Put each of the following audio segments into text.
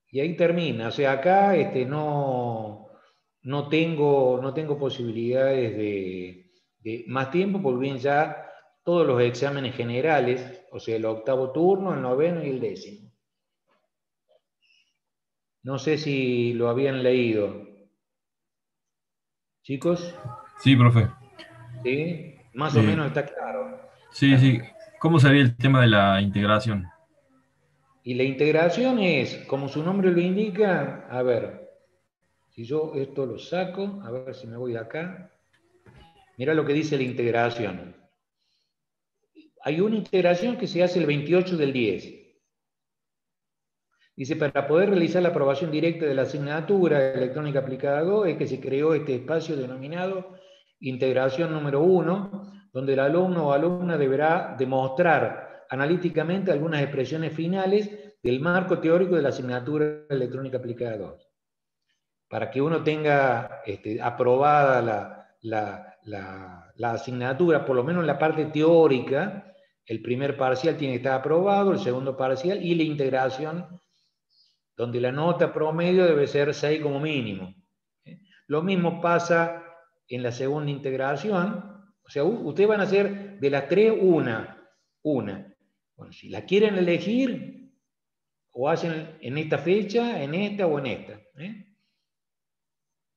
y ahí termina. O sea, acá no tengo posibilidades de más tiempo, porque bien ya todos los exámenes generales, o sea, el octavo turno, el noveno y el décimo. No sé si lo habían leído. Chicos, Sí, profe. ¿sí? Más o Eh, menos está claro. sí, sí. ¿Cómo sería el tema de la integración? Y la integración es, como su nombre lo indica, a ver, si yo esto lo saco, a ver si me voy de acá. Mira lo que dice la integración. Hay una integración que se hace el 28 del 10. Dice, para poder realizar la aprobación directa de la asignatura electrónica aplicada a Go, es que se creó este espacio denominado integración número 1, donde el alumno o alumna deberá demostrar analíticamente algunas expresiones finales del marco teórico de la asignatura electrónica aplicada a Go. Para que uno tenga aprobada la asignatura, por lo menos la parte teórica, el primer parcial tiene que estar aprobado, el segundo parcial y la integración, donde la nota promedio debe ser 6 como mínimo. Lo mismo pasa en la segunda integración, o sea, ustedes van a hacer de las tres una. Bueno, si la quieren elegir, o hacen en esta fecha, en esta o en esta.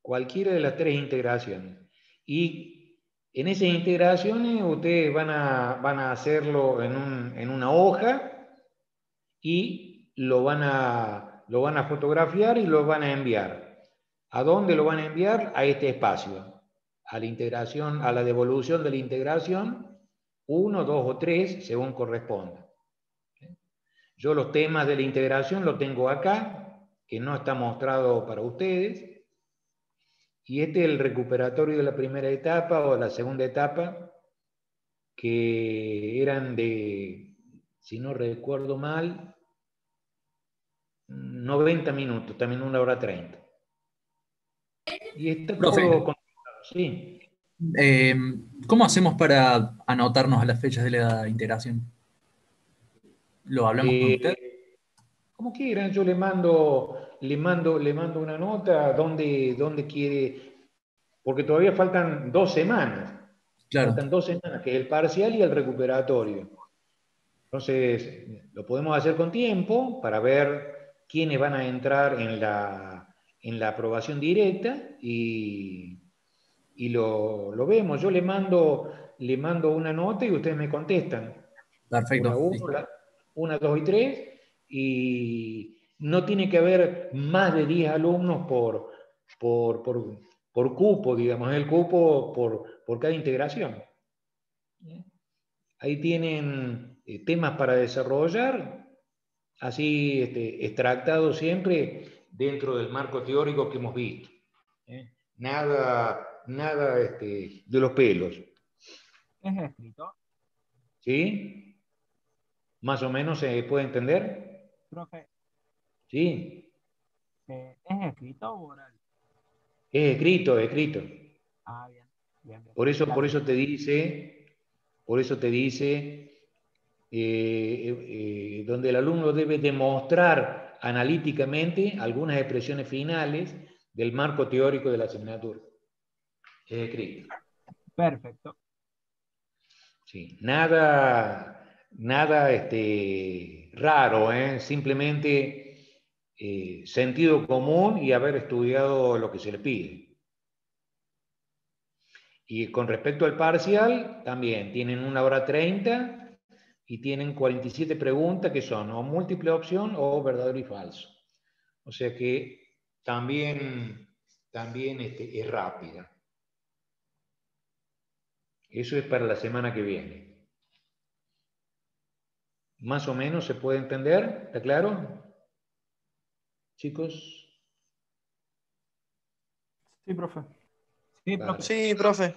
Cualquiera de las tres integraciones. Y en esas integraciones ustedes van a hacerlo en una hoja y lo van a fotografiar y lo van a enviar. ¿A dónde lo van a enviar? A este espacio. A la integración, a la devolución de la integración, 1, 2 o 3, según corresponda. Yo los temas de la integración los tengo acá, que no está mostrado para ustedes. Y este es el recuperatorio de la primera etapa o la segunda etapa, que eran de, si no recuerdo mal, 90 minutos, también 1 hora 30. Y está Profe, todo controlado, sí. eh, ¿cómo hacemos para anotarnos a las fechas de la integración? ¿Lo hablamos con usted? Como quieran, yo le mando una nota donde quiere, porque todavía faltan 2 semanas. Claro, Faltan 2 semanas, que es el parcial y el recuperatorio. Entonces, lo podemos hacer con tiempo para ver quiénes van a entrar en la aprobación directa y lo vemos. Yo le mando una nota y ustedes me contestan. Una, perfecto. uno, Listo. una, dos y tres. Y no tiene que haber más de 10 alumnos por, por, por cupo, digamos, el cupo por cada integración. Ahí tienen temas para desarrollar, así extractados siempre dentro del marco teórico que hemos visto. Nada de los pelos. ¿Es escrito? ¿Sí? ¿Más o menos se puede entender? Profe, ¿Sí? ¿es escrito o oral? Es escrito, es escrito. Ah, bien, bien, bien. Por eso, por Gracias. eso te dice, por eso te dice donde el alumno debe demostrar analíticamente algunas expresiones finales del marco teórico de la asignatura. Es escrito. Perfecto. Sí. Nada raro, simplemente sentido común y haber estudiado lo que se le pide. Y con respecto al parcial, también tienen 1 hora 30 y tienen 47 preguntas que son o múltiple opción o verdadero y falso. O sea que también es rápida. Eso es para la semana que viene. Más o menos se puede entender, ¿está claro? Chicos, Sí, profe. Sí, profe. vale, Sí, profe.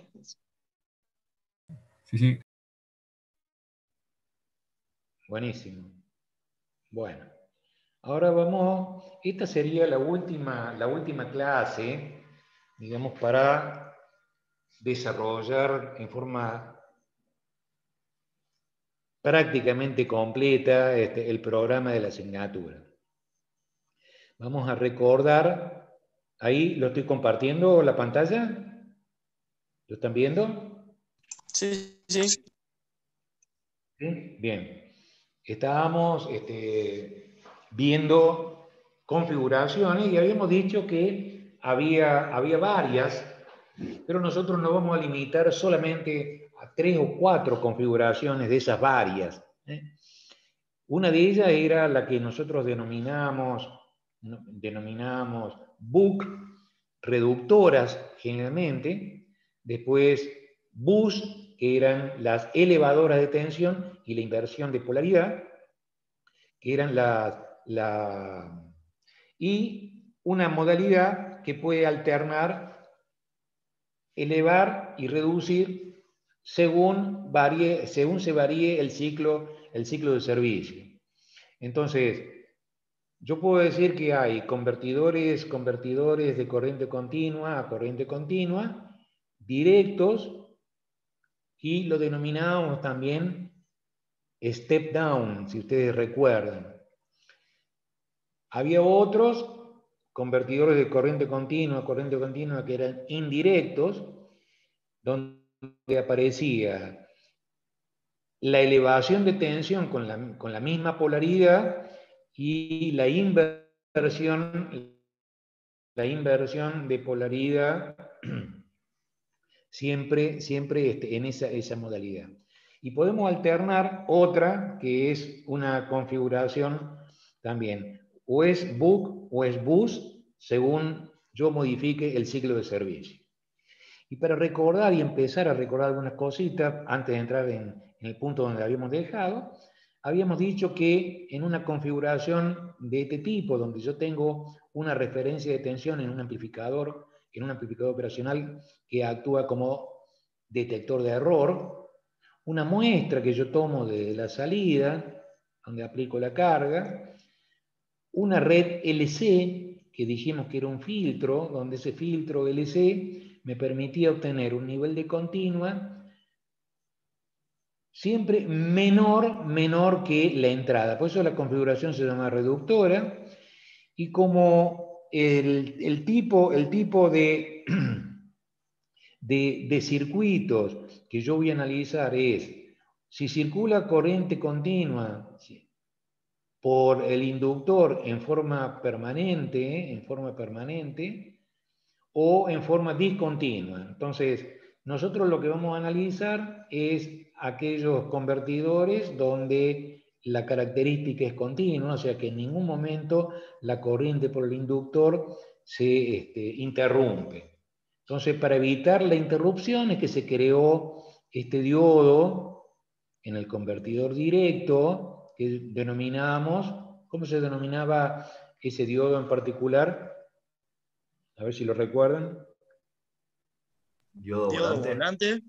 Sí, sí. buenísimo. Bueno, ahora vamos, esta sería la última clase, digamos, para desarrollar en forma prácticamente completa el programa de la asignatura. Vamos a recordar, ahí lo estoy compartiendo la pantalla. ¿Lo están viendo? Sí, sí. ¿Sí? Bien. Estábamos viendo configuraciones y habíamos dicho que había varias, pero nosotros nos vamos a limitar solamente a 3 o 4 configuraciones de esas varias. Una de ellas era la que nosotros denominamos book, reductoras generalmente, después bus, que eran las elevadoras de tensión y la inversión de polaridad, que eran y una modalidad que puede alternar, elevar y reducir según se varíe el ciclo de servicio. Entonces, yo puedo decir que hay convertidores de corriente continua a corriente continua, directos, y lo denominamos también step down, si ustedes recuerdan. Había otros convertidores de corriente continua que eran indirectos, donde aparecía la elevación de tensión con la misma polaridad y la inversión de polaridad siempre en esa modalidad. Y podemos alternar otra que es una configuración también, o es book o es bus, según yo modifique el ciclo de servicio. Y para recordar y empezar a recordar algunas cositas, antes de entrar en el punto donde habíamos dejado, habíamos dicho que en una configuración de este tipo, donde yo tengo una referencia de tensión en un amplificador operacional que actúa como detector de error, una muestra que yo tomo de la salida, donde aplico la carga, una red LC, que dijimos que era un filtro, donde ese filtro LC me permitía obtener un nivel de continua siempre menor que la entrada. Por eso la configuración se llama reductora. Y como el tipo de circuitos que yo voy a analizar es si circula corriente continua por el inductor en forma permanente o en forma discontinua. Entonces, nosotros lo que vamos a analizar es aquellos convertidores donde la característica es continua, o sea que en ningún momento la corriente por el inductor se interrumpe. Entonces, para evitar la interrupción es que se creó este diodo en el convertidor directo, que denominamos, ¿cómo se denominaba ese diodo en particular? A ver si lo recuerdan. Diodo volante.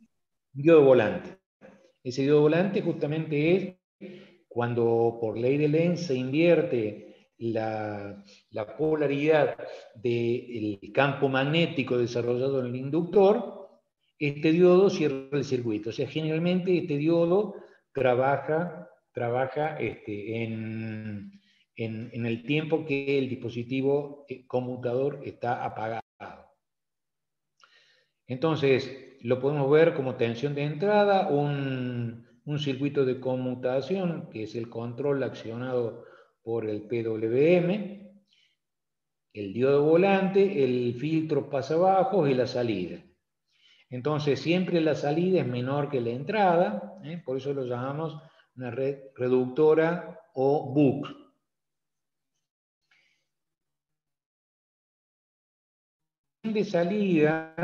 Diodo volante. Ese diodo volante justamente es cuando por ley de Lenz se invierte la polaridad del campo magnético desarrollado en el inductor, este diodo cierra el circuito. O sea, generalmente este diodo trabaja en el tiempo que el dispositivo conmutador está apagado. Entonces, lo podemos ver como tensión de entrada, un circuito de conmutación, que es el control accionado por el PWM, el diodo volante, el filtro pasabajos y la salida. Entonces, siempre la salida es menor que la entrada, por eso lo llamamos una red reductora o book. De salida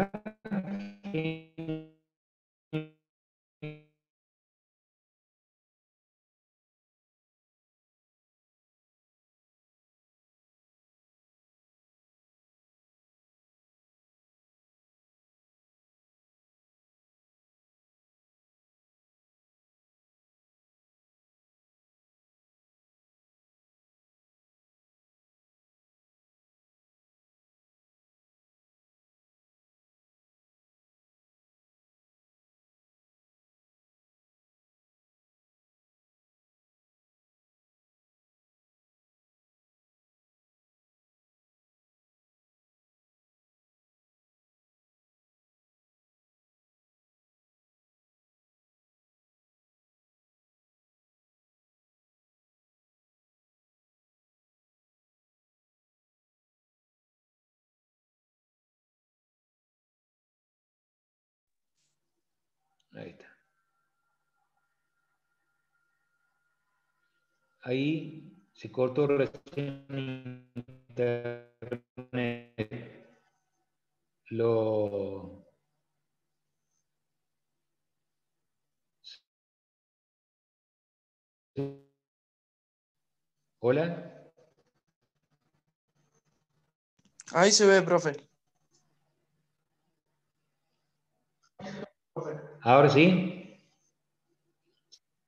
Ahí está. Ahí se cortó recién internet. Hola. Ahí se ve, profe. ¿Ahora sí?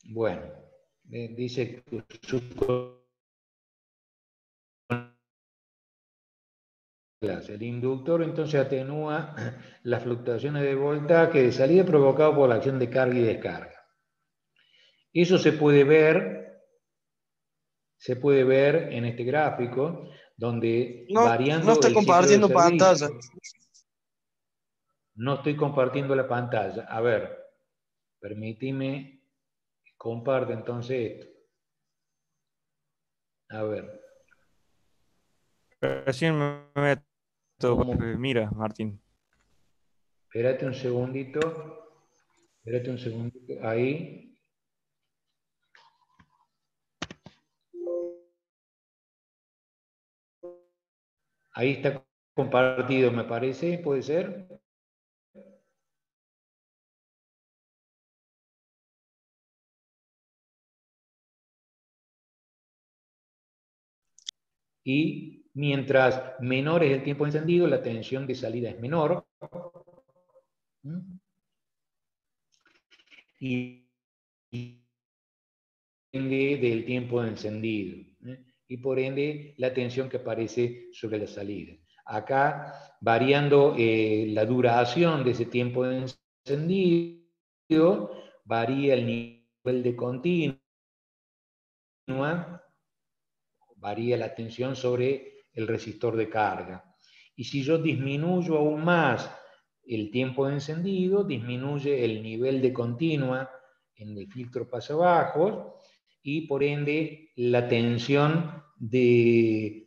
Bueno, dice que el inductor entonces atenúa las fluctuaciones de voltaje de salida provocado por la acción de carga y descarga. Eso se puede ver en este gráfico, donde No variando está el ciclo de compartiendo servicio. pantalla. No estoy compartiendo la pantalla. A ver, permíteme, comparte entonces esto. A ver. Recién me meto, ¿Cómo? profe. Mira, Martín. Espérate un segundito. Espérate un segundito. Ahí. Ahí está compartido, me parece. ¿Puede ser? Y mientras menor es el tiempo encendido, la tensión de salida es menor. Y depende del tiempo de encendido. Y por ende, la tensión que aparece sobre la salida. Acá, variando la duración de ese tiempo de encendido, varía el nivel de continua, varía la tensión sobre el resistor de carga. Y si yo disminuyo aún más el tiempo de encendido, disminuye el nivel de continua en el filtro pasabajos y por ende la tensión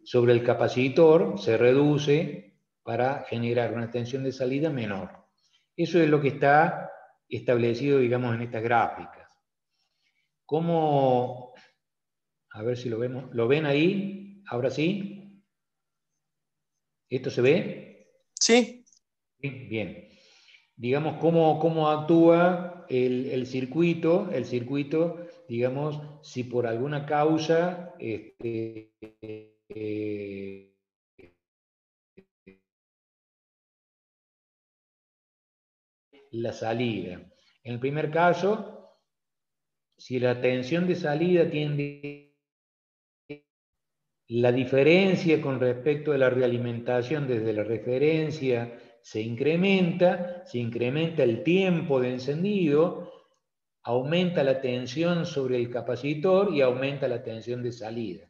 sobre el capacitor se reduce para generar una tensión de salida menor. Eso es lo que está establecido, digamos, en estas gráficas. ¿Cómo? A ver si lo vemos. ¿Lo ven ahí? ¿Ahora sí? ¿Esto se ve? Sí. Bien. Digamos, cómo actúa el circuito. El circuito, digamos, si por alguna causa la salida. En el primer caso, si la tensión de salida tiende la diferencia con respecto a la realimentación desde la referencia se incrementa el tiempo de encendido, aumenta la tensión sobre el capacitor y aumenta la tensión de salida.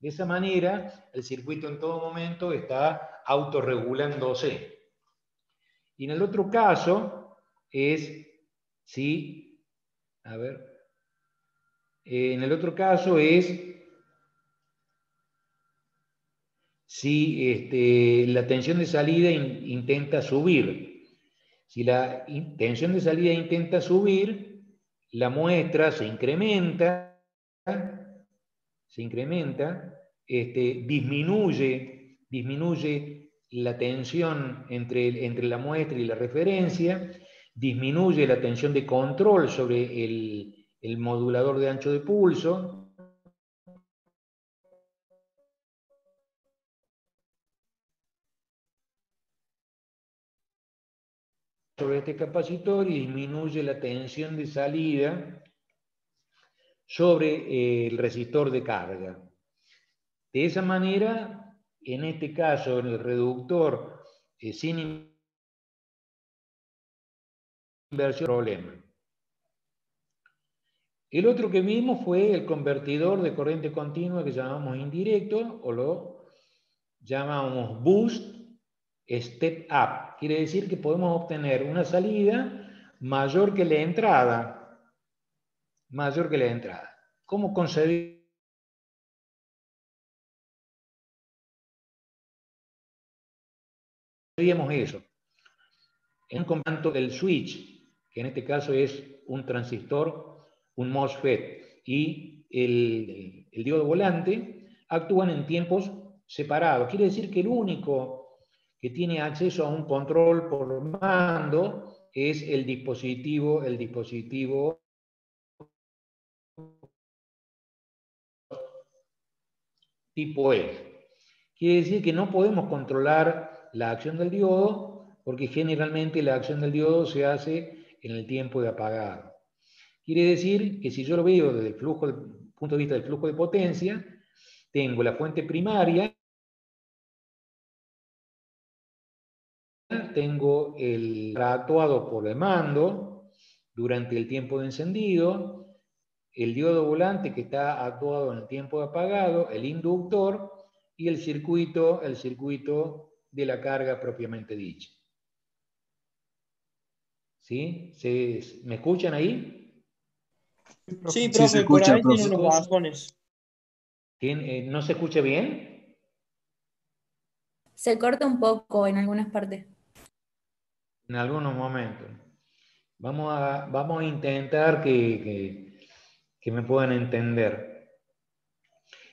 De esa manera, el circuito en todo momento está autorregulándose. Y en el otro caso es si, a ver, en el otro caso es si la tensión de salida intenta subir. Si la tensión de salida intenta subir, la muestra se incrementa, disminuye la tensión entre la muestra y la referencia, disminuye la tensión de control sobre el modulador de ancho de pulso, sobre este capacitor y disminuye la tensión de salida sobre el resistor de carga. De esa manera, en este caso, en el reductor sin inversión, problema. El otro que vimos fue el convertidor de corriente continua que llamamos indirecto o lo llamamos boost step up. Quiere decir que podemos obtener una salida mayor que la entrada. Mayor que la entrada. ¿Cómo concebimos eso? En un compacto del switch, que en este caso es un transistor, un MOSFET, y el diodo volante, actúan en tiempos separados. Quiere decir que el único que tiene acceso a un control por mando es el dispositivo tipo E. Quiere decir que no podemos controlar la acción del diodo porque generalmente la acción del diodo se hace en el tiempo de apagado. Quiere decir que si yo lo veo desde el punto de vista del flujo de potencia, tengo la fuente primaria, tengo el actuado por el mando durante el tiempo de encendido, el diodo volante que está actuado en el tiempo de apagado, el inductor y el circuito de la carga propiamente dicha. ¿Sí? ¿Me escuchan ahí? Sí, Sí, se profe, por escucha, ahí tiene profe. unos bajones. ¿No se escucha bien? Se corta un poco en algunas partes. En algunos momentos. Vamos a intentar que me puedan entender.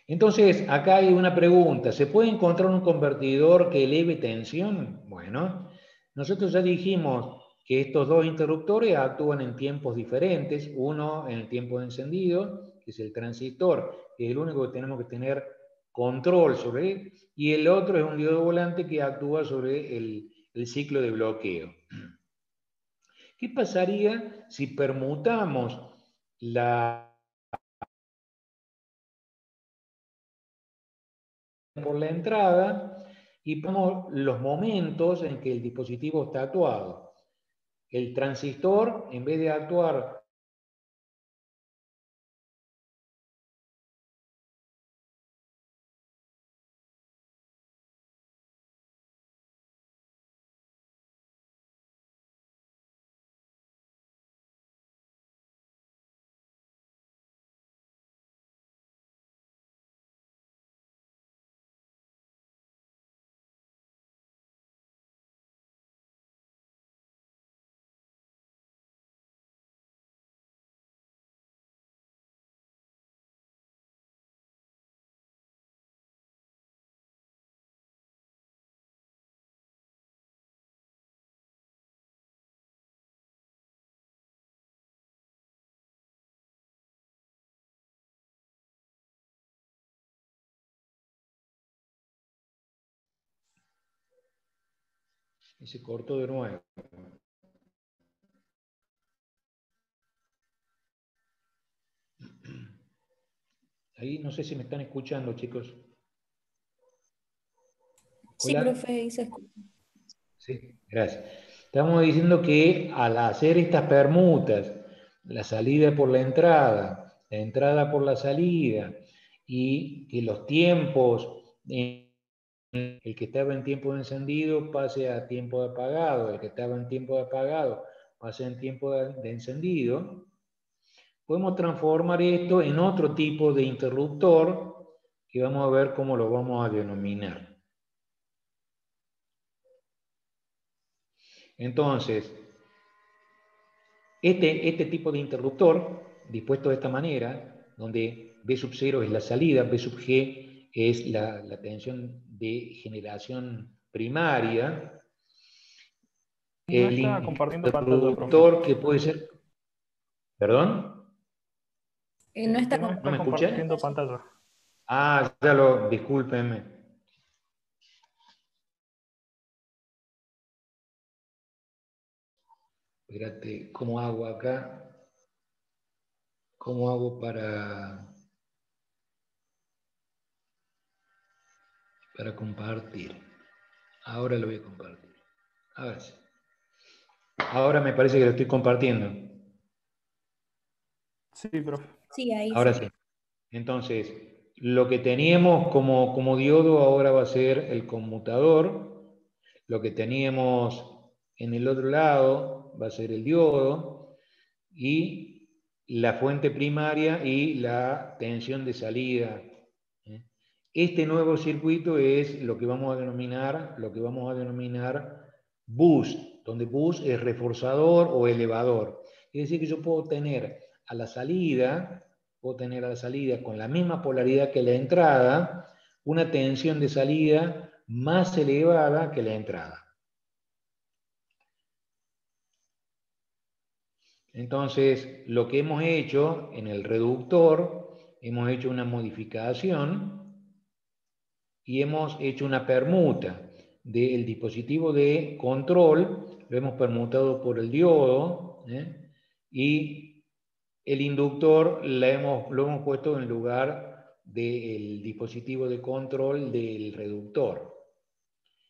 Entonces, acá hay una pregunta. ¿Se puede encontrar un convertidor que eleve tensión? Bueno, nosotros ya dijimos que estos dos interruptores actúan en tiempos diferentes. Uno en el tiempo de encendido, que es el transistor, que es el único que tenemos que tener control sobre él, y el otro es un diodo volante que actúa sobre el ciclo de bloqueo. ¿Qué pasaría si permutamos por la entrada y ponemos los momentos en que el dispositivo está actuado? El transistor, en vez de actuar y se cortó de nuevo. Ahí no sé si me están escuchando, chicos. Sí, Hola. profe, ahí se escucha. Sí, gracias. Estamos diciendo que al hacer estas permutas, la salida por la entrada por la salida, y que los tiempos, el que estaba en tiempo de encendido pase a tiempo de apagado, el que estaba en tiempo de apagado pase en tiempo de encendido, podemos transformar esto en otro tipo de interruptor que vamos a ver cómo lo vamos a denominar. Entonces, este tipo de interruptor, dispuesto de esta manera, donde B sub 0 es la salida, B sub G es la tensión de generación primaria, No el está compartiendo pantalla, profe. interruptor que puede ser... ¿Perdón? No está Que no ¿No está me escuchan? compartiendo pantalla. Ah, discúlpenme. Espérate, ¿cómo hago acá? ¿Cómo hago para compartir? Ahora lo voy a compartir. A ver si. Ahora me parece que lo estoy compartiendo. Sí, profe. Sí, ahí Ahora sí. sí. Entonces, lo que teníamos como diodo ahora va a ser el conmutador. Lo que teníamos en el otro lado va a ser el diodo. Y la fuente primaria y la tensión de salida. Este nuevo circuito es lo que vamos a denominar boost. donde bus es reforzador o elevador. Es decir, que yo puedo tener a la salida con la misma polaridad que la entrada, una tensión de salida más elevada que la entrada. Entonces, lo que hemos hecho en el reductor, hemos hecho una modificación y hemos hecho una permuta del dispositivo de control, lo hemos permutado por el diodo, y el inductor lo hemos puesto en lugar del dispositivo de control del reductor.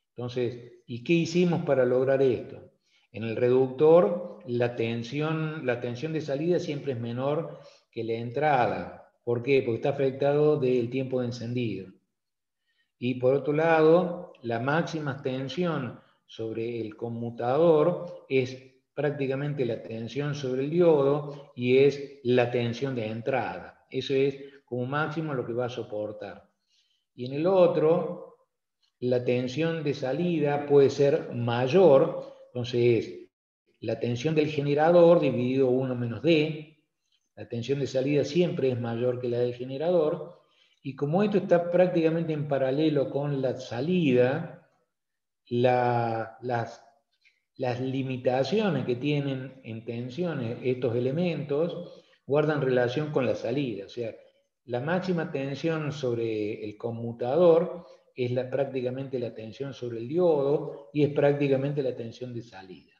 Entonces, ¿y qué hicimos para lograr esto? En el reductor, la tensión de salida siempre es menor que la entrada. ¿Por qué? Porque está afectado del tiempo de encendido. Y por otro lado, la máxima tensión sobre el conmutador es prácticamente la tensión sobre el diodo y es la tensión de entrada. Eso es como máximo lo que va a soportar. Y en el otro, la tensión de salida puede ser mayor, entonces es la tensión del generador dividido 1 menos D, la tensión de salida siempre es mayor que la del generador, y como esto está prácticamente en paralelo con la salida, las limitaciones que tienen en tensiones estos elementos guardan relación con la salida, o sea, la máxima tensión sobre el conmutador es prácticamente la tensión sobre el diodo y es prácticamente la tensión de salida.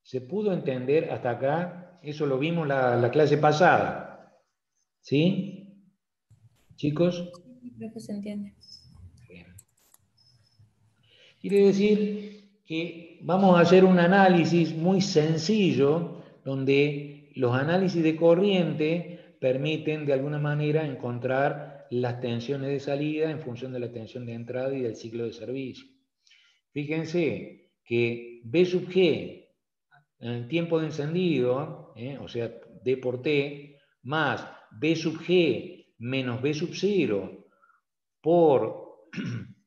¿Se pudo entender hasta acá? Eso lo vimos la clase pasada. ¿Sí? ¿Chicos? Sí, creo que se entiende. Bien. Quiere decir que vamos a hacer un análisis muy sencillo donde los análisis de corriente permiten de alguna manera encontrar las tensiones de salida en función de la tensión de entrada y del ciclo de servicio. Fíjense que B sub G en el tiempo de encendido, o sea, D por T, más B sub G menos B sub 0 por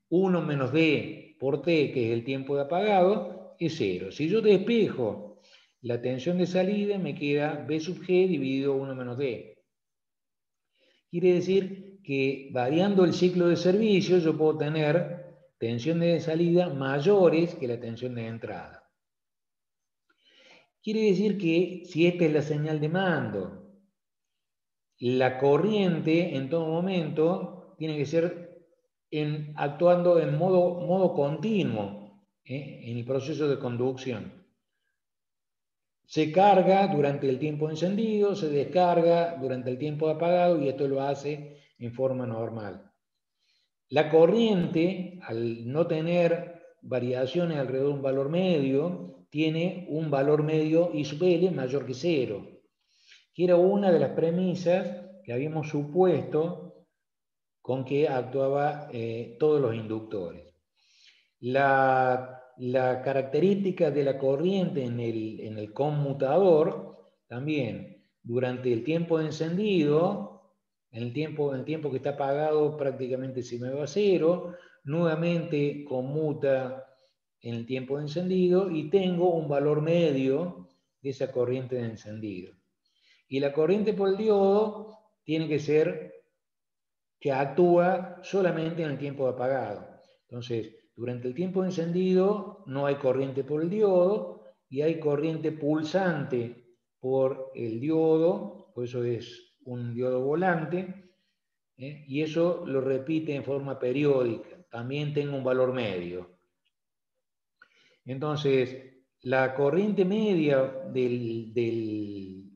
1 menos D por T, que es el tiempo de apagado, es 0. Si yo despejo la tensión de salida, me queda B sub G dividido 1 menos D. Quiere decir que variando el ciclo de servicio, yo puedo tener tensiones de salida mayores que la tensión de entrada. Quiere decir que si esta es la señal de mando, la corriente en todo momento tiene que ser actuando en modo continuo en el proceso de conducción. Se carga durante el tiempo encendido, se descarga durante el tiempo apagado y esto lo hace en forma normal. La corriente, al no tener variaciones alrededor de un valor medio, tiene un valor medio I sub L mayor que 0, que era una de las premisas que habíamos supuesto con que actuaba todos los inductores. La característica de la corriente en el conmutador también, durante el tiempo de encendido, en el tiempo que está apagado prácticamente se me va a 0, nuevamente conmuta en el tiempo de encendido y tengo un valor medio de esa corriente de encendido. Y la corriente por el diodo tiene que ser que actúa solamente en el tiempo de apagado. Entonces, durante el tiempo de encendido no hay corriente por el diodo y hay corriente pulsante por el diodo, por eso es un diodo volante, y eso lo repite en forma periódica. También tengo un valor medio. Entonces, la corriente media del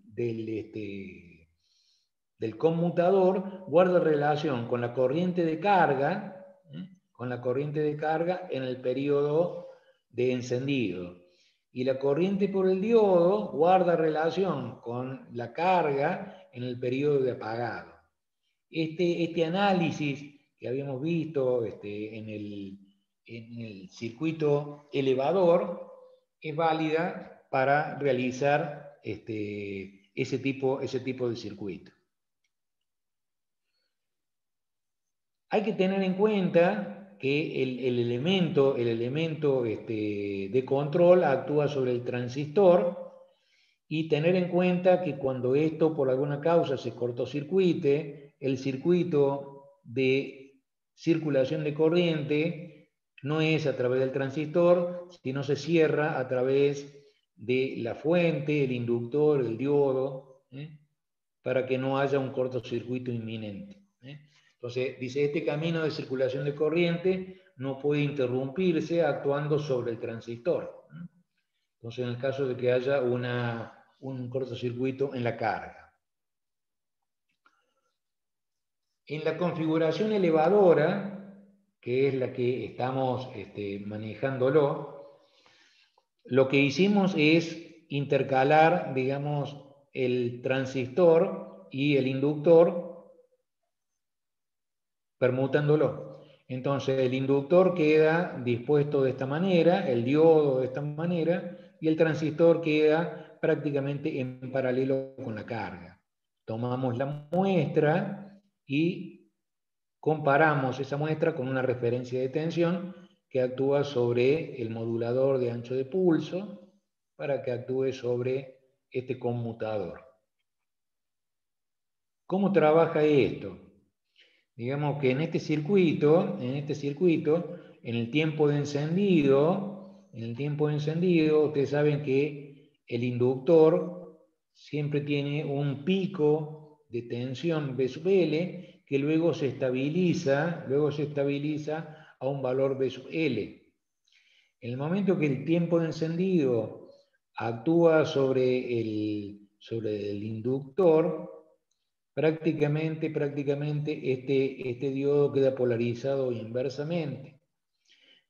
conmutador guarda relación con la corriente de carga, en el periodo de encendido. Y la corriente por el diodo guarda relación con la carga en el periodo de apagado. Este análisis que habíamos visto en el circuito elevador es válida para realizar ese tipo de circuito. Hay que tener en cuenta que el elemento de control actúa sobre el transistor, y tener en cuenta que cuando esto por alguna causa se cortocircuite, el circuito de circulación de corriente no es a través del transistor, sino se cierra a través de la fuente, el inductor, el diodo, para que no haya un cortocircuito inminente. Entonces, dice, este camino de circulación de corriente no puede interrumpirse actuando sobre el transistor. Entonces, en el caso de que haya un cortocircuito en la carga. En la configuración elevadora, que es la que estamos manejándolo, lo que hicimos es intercalar, digamos, el transistor y el inductor, permutándolo. Entonces, el inductor queda dispuesto de esta manera, el diodo de esta manera, y el transistor queda prácticamente en paralelo con la carga. Tomamos la muestra y comparamos esa muestra con una referencia de tensión que actúa sobre el modulador de ancho de pulso para que actúe sobre este conmutador. ¿Cómo trabaja esto? Digamos que en este circuito, en el tiempo de encendido, ustedes saben que el inductor siempre tiene un pico de tensión B sub L que luego se estabiliza a un valor B sub L. En el momento que el tiempo de encendido actúa sobre el inductor, prácticamente este diodo queda polarizado inversamente.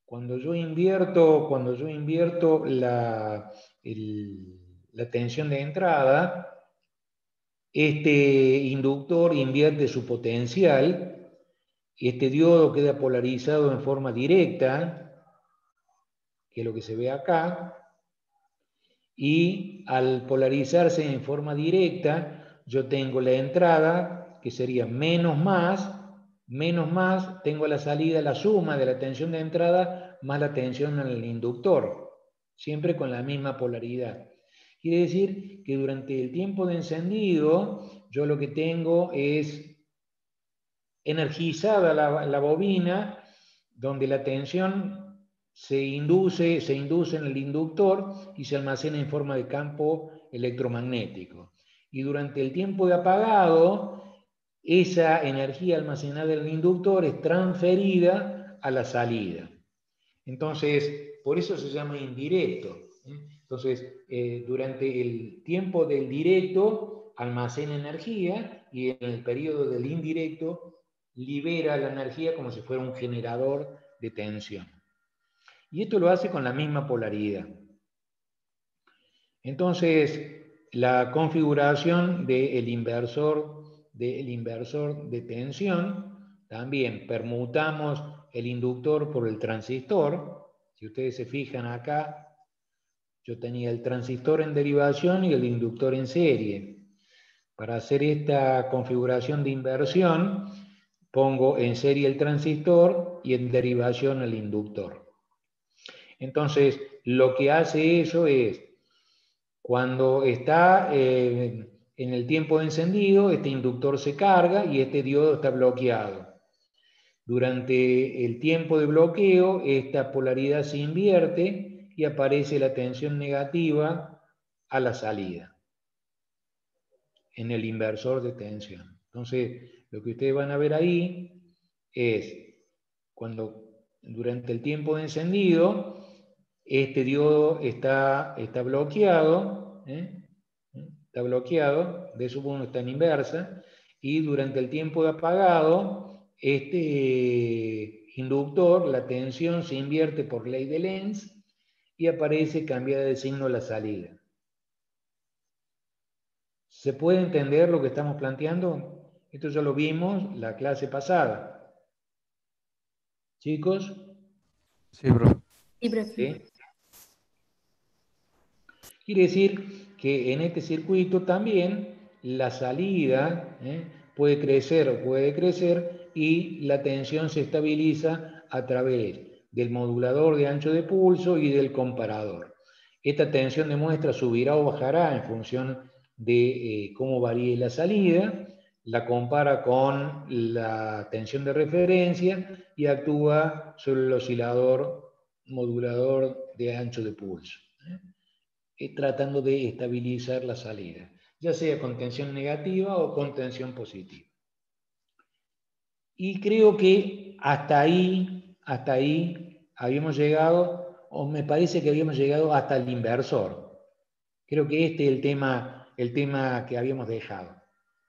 Cuando yo invierto la tensión de entrada, este inductor invierte su potencial, este diodo queda polarizado en forma directa, que es lo que se ve acá, y al polarizarse en forma directa, yo tengo la entrada, que sería menos más, tengo la salida, la suma de la tensión de entrada más la tensión en el inductor, siempre con la misma polaridad. Quiere decir que durante el tiempo de encendido, yo lo que tengo es energizada la bobina, donde la tensión se induce en el inductor y se almacena en forma de campo electromagnético. Y durante el tiempo de apagado, esa energía almacenada en el inductor es transferida a la salida. Entonces, por eso se llama indirecto. Entonces, durante el tiempo del directo almacena energía y en el periodo del indirecto libera la energía como si fuera un generador de tensión. Y esto lo hace con la misma polaridad. Entonces, la configuración del inversor de tensión, también permutamos el inductor por el transistor. Si ustedes se fijan acá, yo tenía el transistor en derivación y el inductor en serie. Para hacer esta configuración de inversión, pongo en serie el transistor y en derivación el inductor. Entonces, lo que hace eso es, cuando está en el tiempo de encendido, este inductor se carga y este diodo está bloqueado. Durante el tiempo de bloqueo, esta polaridad se invierte y aparece la tensión negativa a la salida, en el inversor de tensión. Entonces, lo que ustedes van a ver ahí es, cuando durante el tiempo de encendido, este diodo está bloqueado, está bloqueado, de su uno está en inversa, y durante el tiempo de apagado, este inductor, la tensión se invierte por ley de Lenz y aparece cambiada de signo la salida. ¿Se puede entender lo que estamos planteando? Esto ya lo vimos la clase pasada. ¿Chicos? Sí, profe. Sí, profe. ¿Sí? Quiere decir que en este circuito también la salida puede crecer o puede decrecer y la tensión se estabiliza a través del modulador de ancho de pulso y del comparador. Esta tensión de muestra subirá o bajará en función de cómo varíe la salida, la compara con la tensión de referencia y actúa sobre el oscilador modulador de ancho de pulso, tratando de estabilizar la salida, ya sea con tensión negativa o con tensión positiva. Y creo que hasta ahí habíamos llegado, o me parece que habíamos llegado hasta el inversor. Creo que este es el tema que habíamos dejado,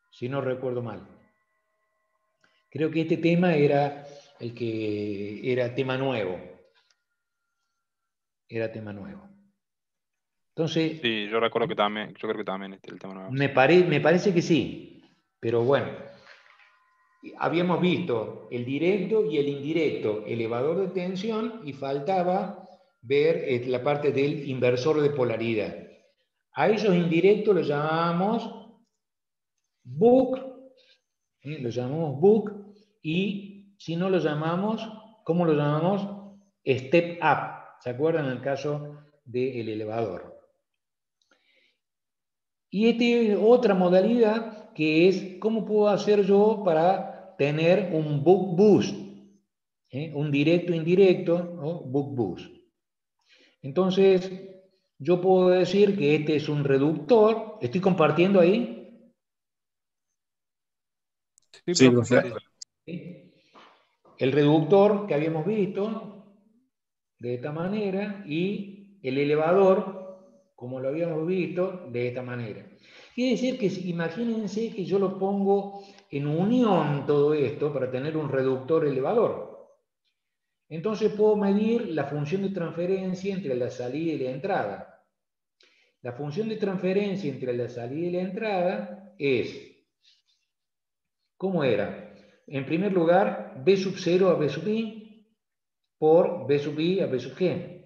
si no recuerdo mal. Creo que este tema era el que era tema nuevo. Era tema nuevo. Entonces, Sí, yo recuerdo que también, yo creo que también el tema nuevo. me parece que sí, pero bueno. Habíamos visto el directo y el indirecto elevador de tensión y faltaba ver la parte del inversor de polaridad. A esos indirectos los llamábamos Buck, y si no lo llamamos, ¿cómo lo llamamos? Step up. ¿Se acuerdan en el caso del elevador? Y esta es otra modalidad que es cómo puedo hacer yo para tener un buck boost, un directo indirecto, ¿no? Buck boost. Entonces, yo puedo decir que este es un reductor. ¿Estoy compartiendo ahí? Sí, profe. ¿Sí? El reductor que habíamos visto de esta manera y el elevador como lo habíamos visto de esta manera. Quiere decir que imagínense que yo lo pongo en unión todo esto para tener un reductor elevador. Entonces puedo medir la función de transferencia entre la salida y la entrada. La función de transferencia entre la salida y la entrada es, ¿cómo era? En primer lugar, B sub 0 a B sub I por B sub I a B sub G.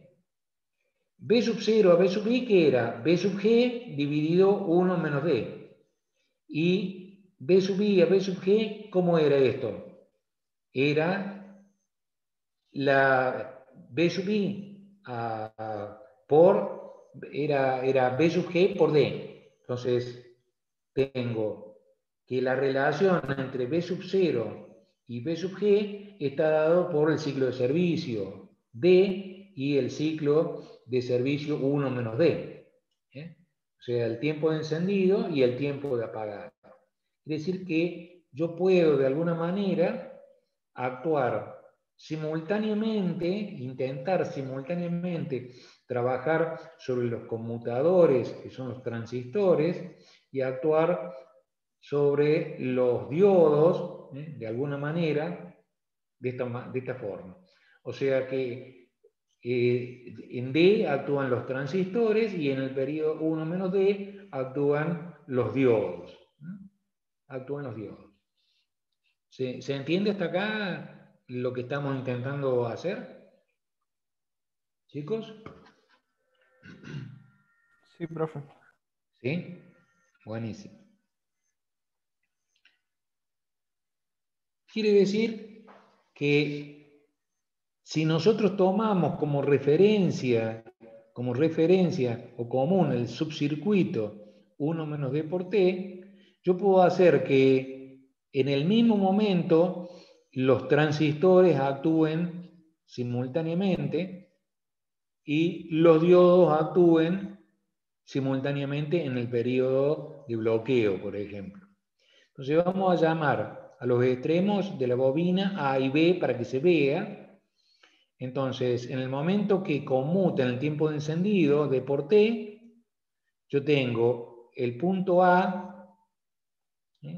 B sub 0 a B sub I, que era B sub G dividido 1 menos D. Y B sub I a B sub G, ¿cómo era esto? Era la B sub I era B sub G por D. Entonces, tengo que la relación entre B sub 0 y B sub G está dado por el ciclo de servicio D y el ciclo de servicio 1 menos D. O sea, el tiempo de encendido y el tiempo de apagado. Es decir que yo puedo de alguna manera actuar simultáneamente, intentar simultáneamente trabajar sobre los conmutadores, que son los transistores, y actuar sobre los diodos, de alguna manera, de esta forma. O sea que en D actúan los transistores y en el periodo 1 menos D actúan los diodos. Actúan los diodos. ¿Se entiende hasta acá lo que estamos intentando hacer? ¿Chicos? Sí, profe. ¿Sí? Buenísimo. Quiere decir que si nosotros tomamos como referencia o común el subcircuito 1 menos D por T, yo puedo hacer que en el mismo momento los transistores actúen simultáneamente y los diodos actúen simultáneamente en el periodo de bloqueo, por ejemplo. Entonces vamos a llamar a los extremos de la bobina A y B para que se vea. Entonces, en el momento que conmuta en el tiempo de encendido D por T, yo tengo el punto A,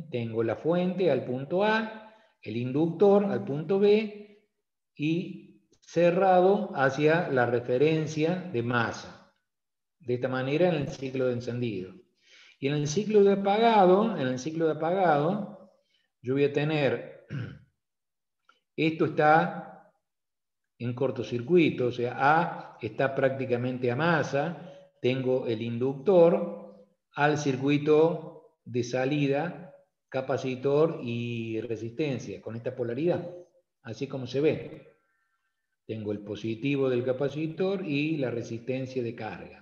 tengo la fuente al punto A, el inductor al punto B y cerrado hacia la referencia de masa. De esta manera en el ciclo de encendido. Y en el ciclo de apagado, yo voy a tener, esto está en cortocircuito, o sea, A está prácticamente a masa, tengo el inductor al circuito de salida capacitor y resistencia, con esta polaridad, así como se ve. Tengo el positivo del capacitor y la resistencia de carga.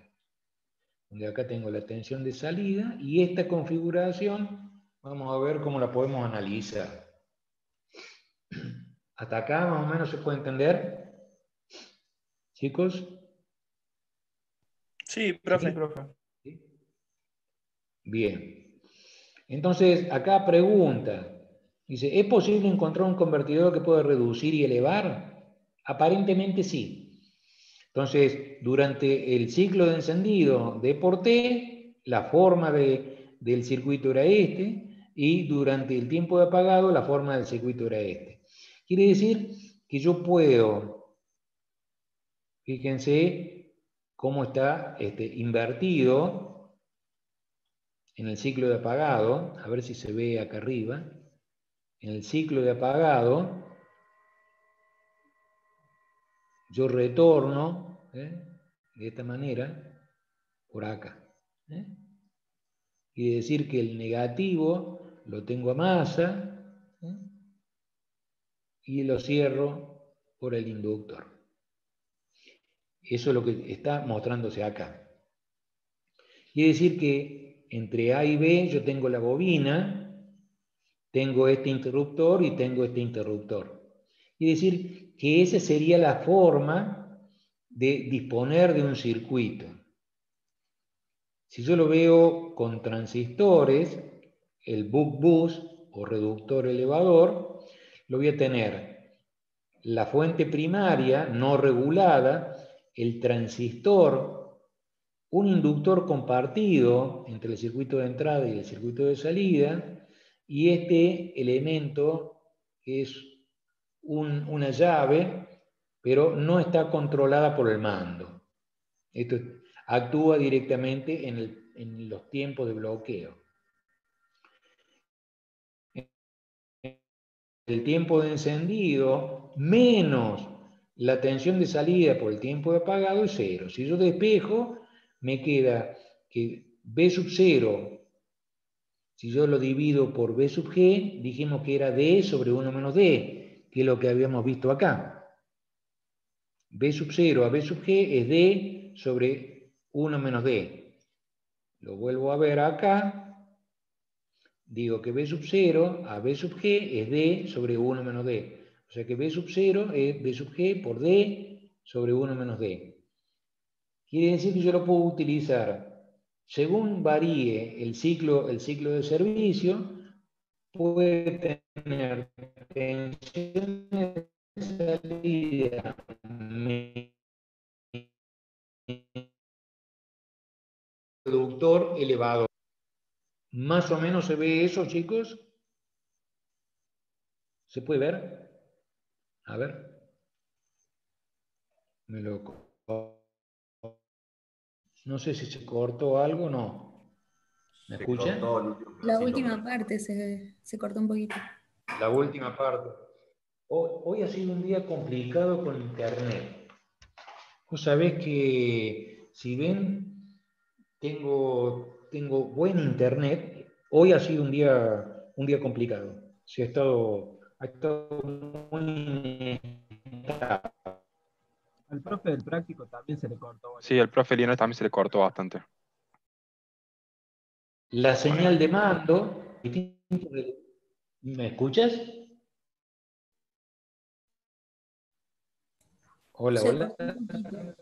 Donde acá tengo la tensión de salida y esta configuración, vamos a ver cómo la podemos analizar. Hasta acá más o menos se puede entender, chicos. Sí, Sí, profe. profe. ¿Sí? Bien. Entonces, acá pregunta, dice, ¿es posible encontrar un convertidor que pueda reducir y elevar? Aparentemente sí. Entonces, durante el ciclo de encendido de por T, la forma del circuito era este, y durante el tiempo de apagado, la forma del circuito era este. Quiere decir que yo puedo, fíjense cómo está invertido en el ciclo de apagado, a ver si se ve acá arriba, en el ciclo de apagado, yo retorno de esta manera, por acá. Quiere decir que el negativo lo tengo a masa y lo cierro por el inductor. Eso es lo que está mostrándose acá. Quiere decir que entre A y B yo tengo la bobina, tengo este interruptor y tengo este interruptor. Quiere decir que esa sería la forma de disponer de un circuito. Si yo lo veo con transistores, el buck-boost o reductor elevador, lo voy a tener la fuente primaria no regulada, el transistor, un inductor compartido entre el circuito de entrada y el circuito de salida, y este elemento que es una llave, pero no está controlada por el mando. Esto actúa directamente en los tiempos de bloqueo. El tiempo de encendido menos la tensión de salida por el tiempo de apagado es 0. Si yo despejo, me queda que B sub 0, si yo lo divido por B sub G, dijimos que era D sobre 1 menos D, que es lo que habíamos visto acá. B sub 0 a B sub G es D sobre 1 menos D. Lo vuelvo a ver acá. Digo que B sub 0 a B sub G es D sobre 1 menos D. O sea que B sub 0 es B sub G por D sobre 1 menos D. Quiere decir que yo lo puedo utilizar según varíe el ciclo de servicio, puede tener tensiones de salida reductor elevado. Más o menos se ve eso, chicos. ¿Se puede ver? A ver. No sé si se cortó algo o no. ¿Me Se escuchan? cortó el último La pedacito, última profe. parte se cortó un poquito. La última parte. Hoy ha sido un día complicado con internet. Vos sabés que, si ven, tengo buen internet. Hoy ha sido un día complicado. Ha estado muy inestable. Al profe del práctico también se le cortó. Sí, el profe Lionel también se le cortó bastante. La señal de mando. ¿Me escuchas? Hola, Se hola. cortó un poquito.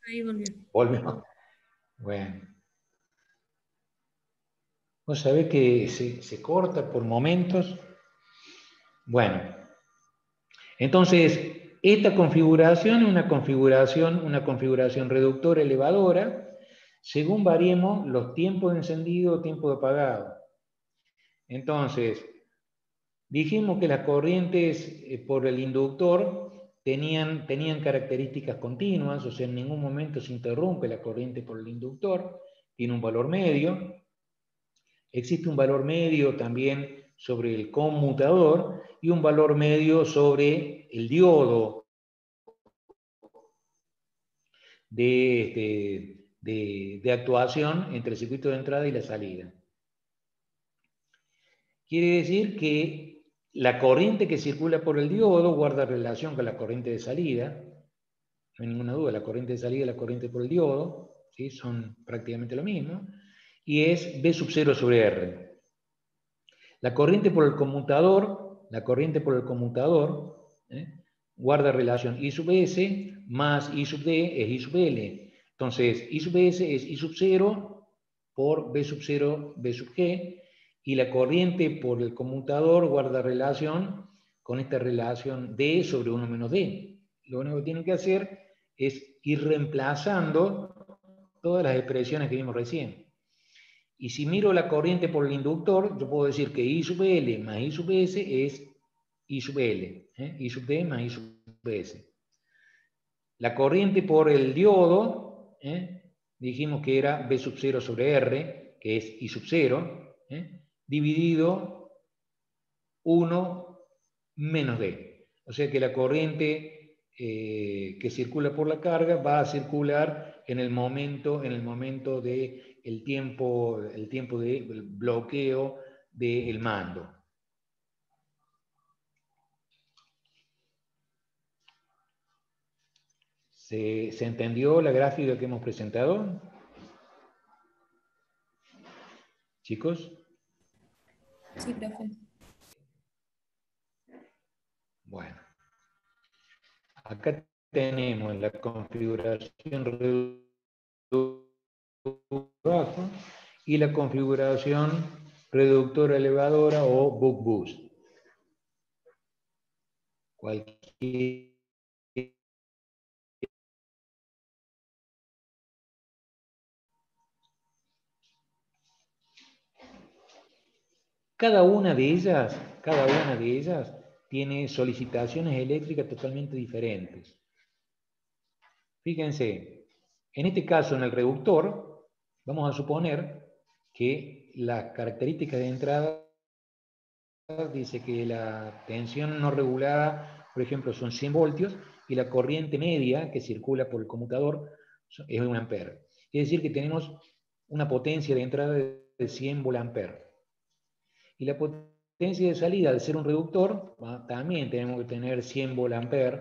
Ahí volvió. Volvió. Bueno. Vos sabés que se corta por momentos. Bueno. Entonces, esta configuración es una configuración reductora elevadora, según variemos los tiempos de encendido o tiempo de apagado. Entonces, dijimos que las corrientes por el inductor tenían características continuas, o sea, en ningún momento se interrumpe la corriente por el inductor, tiene un valor medio. Existe un valor medio también sobre el conmutador y un valor medio sobre el diodo de actuación entre el circuito de entrada y la salida. Quiere decir que la corriente que circula por el diodo guarda relación con la corriente de salida. No hay ninguna duda, la corriente de salida y la corriente por el diodo, ¿sí? Son prácticamente lo mismo. Y es B sub 0 sobre R. La corriente por el conmutador, guarda relación I sub S más I sub D es I sub L. Entonces, I sub S es I sub 0 por B sub 0, B sub G, y la corriente por el conmutador guarda relación con esta relación D sobre 1 menos D. Lo único que tienen que hacer es ir reemplazando todas las expresiones que vimos recién. Y si miro la corriente por el inductor, yo puedo decir que I sub L más I sub S es I sub L, I sub D más I sub S. La corriente por el diodo, dijimos que era B sub 0 sobre R, que es I sub 0, dividido 1 menos D. O sea que la corriente que circula por la carga va a circular en el momento de el tiempo de bloqueo del mando. ¿Se entendió la gráfica que hemos presentado? ¿Chicos? Sí, profe. Bueno. Acá tenemos la configuración reductora bajo y la configuración reductora elevadora o buck boost. Cualquier Cada una de ellas tiene solicitaciones eléctricas totalmente diferentes. Fíjense, en este caso, en el reductor, vamos a suponer que las características de entrada dice que la tensión no regulada, por ejemplo, son 100 voltios y la corriente media que circula por el conmutador es 1 ampere. Es decir, que tenemos una potencia de entrada de 100 volt-ampere. Y la potencia de salida, al ser un reductor, también tenemos que tener 100 volt-ampere,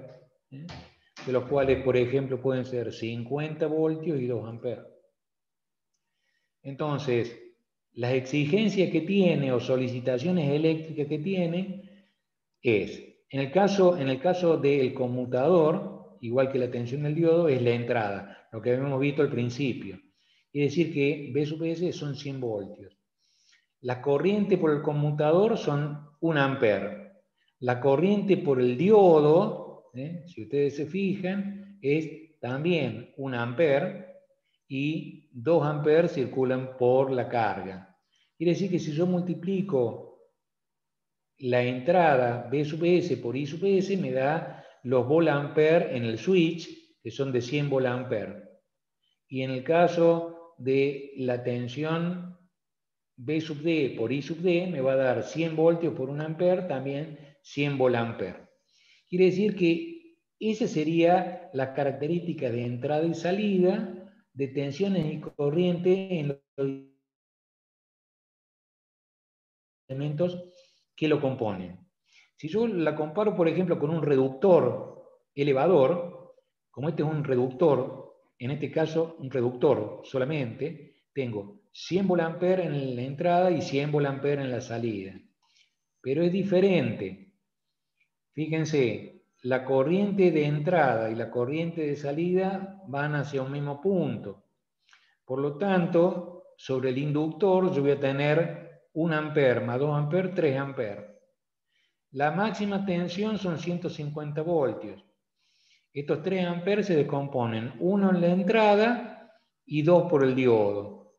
de los cuales, por ejemplo, pueden ser 50 voltios y 2 amperes. Entonces, las exigencias que tiene o solicitaciones eléctricas que tiene es, en el caso del conmutador, igual que la tensión del diodo, es la entrada, lo que habíamos visto al principio. Es decir que B sub S son 100 voltios. La corriente por el conmutador son 1 ampere. La corriente por el diodo, si ustedes se fijan, es también 1 ampere y 2 amperes circulan por la carga. Quiere decir que si yo multiplico la entrada B sub S por I sub S, me da los volt-ampere en el switch, que son de 100 volt-ampere. Y en el caso de la tensión B sub D por I sub D me va a dar 100 voltios por 1 ampere, también 100 volt-ampere. Quiere decir que esa sería la característica de entrada y salida de tensiones y corriente en los elementos que lo componen. Si yo la comparo, por ejemplo, con un reductor elevador, como este es un reductor, en este caso un reductor solamente, tengo 100 volt-ampere en la entrada y 100 volt-ampere en la salida. Pero es diferente. Fíjense, la corriente de entrada y la corriente de salida van hacia un mismo punto. Por lo tanto, sobre el inductor yo voy a tener 1 ampere más 2 amperes, 3 amperes. La máxima tensión son 150 voltios. Estos 3 amperes se descomponen, 1 en la entrada y 2 por el diodo.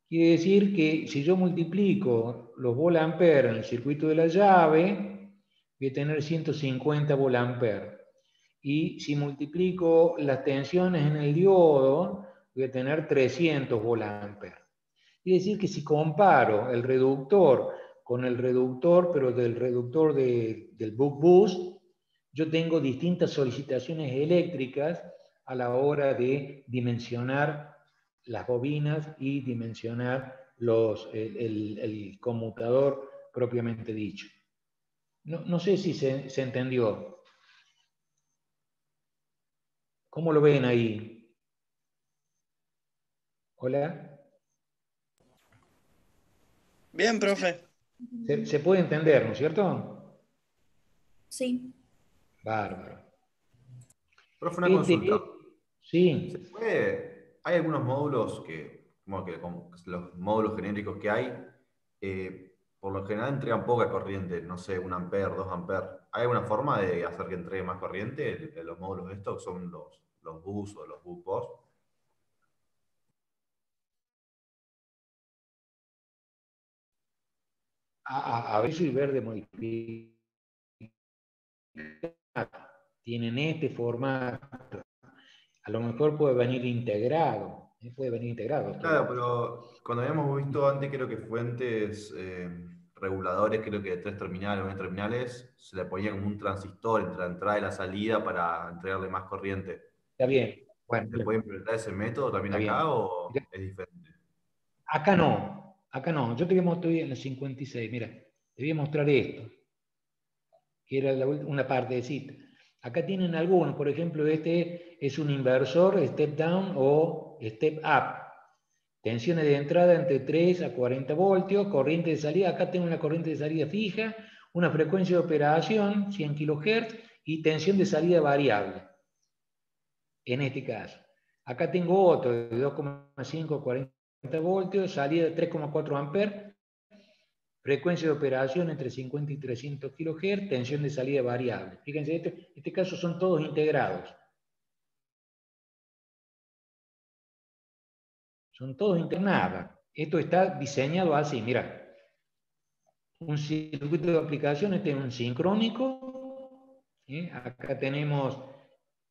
Quiere decir que si yo multiplico los volamperes en el circuito de la llave, voy a tener 150 volamperes. Y si multiplico las tensiones en el diodo, voy a tener 300 volamperes. Quiere decir que si comparo el reductor con el reductor, pero del reductor del buck boost, yo tengo distintas solicitaciones eléctricas a la hora de dimensionar las bobinas y dimensionar el conmutador propiamente dicho. No sé si se entendió. ¿Cómo lo ven ahí? ¿Hola? Bien, profe. Se puede entender, ¿no es cierto? Sí. Bárbaro. Profe, una consulta. Sí. Hay algunos módulos como los módulos genéricos que hay, por lo general entregan poca corriente, no sé, 1 ampere, 2 amperes. ¿Hay alguna forma de hacer que entregue más corriente? Los módulos estos son los bus o los bus post. A ver si verde modifica. Tienen este formato. A lo mejor puede venir integrado. Puede venir integrado. Claro, pero cuando habíamos visto antes, creo que fuentes reguladores, creo que de 3 terminales o 9 terminales, se le ponía como un transistor entre la entrada y la salida para entregarle más corriente. Está bien. Bueno, ¿Se puede implementar ese método también está acá bien. o es diferente? Acá no. Acá no. Yo te voy a mostrar en el 56. Mira, te voy a mostrar esto, que era una partecita. Acá tienen algunos, por ejemplo, este es un inversor step down o step up. Tensiones de entrada entre 3 a 40 voltios, corriente de salida, acá tengo una corriente de salida fija, una frecuencia de operación, 100 kHz, y tensión de salida variable, en este caso. Acá tengo otro de 2,5 a 40 voltios, salida de 3,4 amperes, frecuencia de operación entre 50 y 300 kHz, tensión de salida variable. Fíjense, en este caso son todos integrados. Son todos internados. Esto está diseñado así, mira. Un circuito de aplicación, este es un sincrónico. Acá tenemos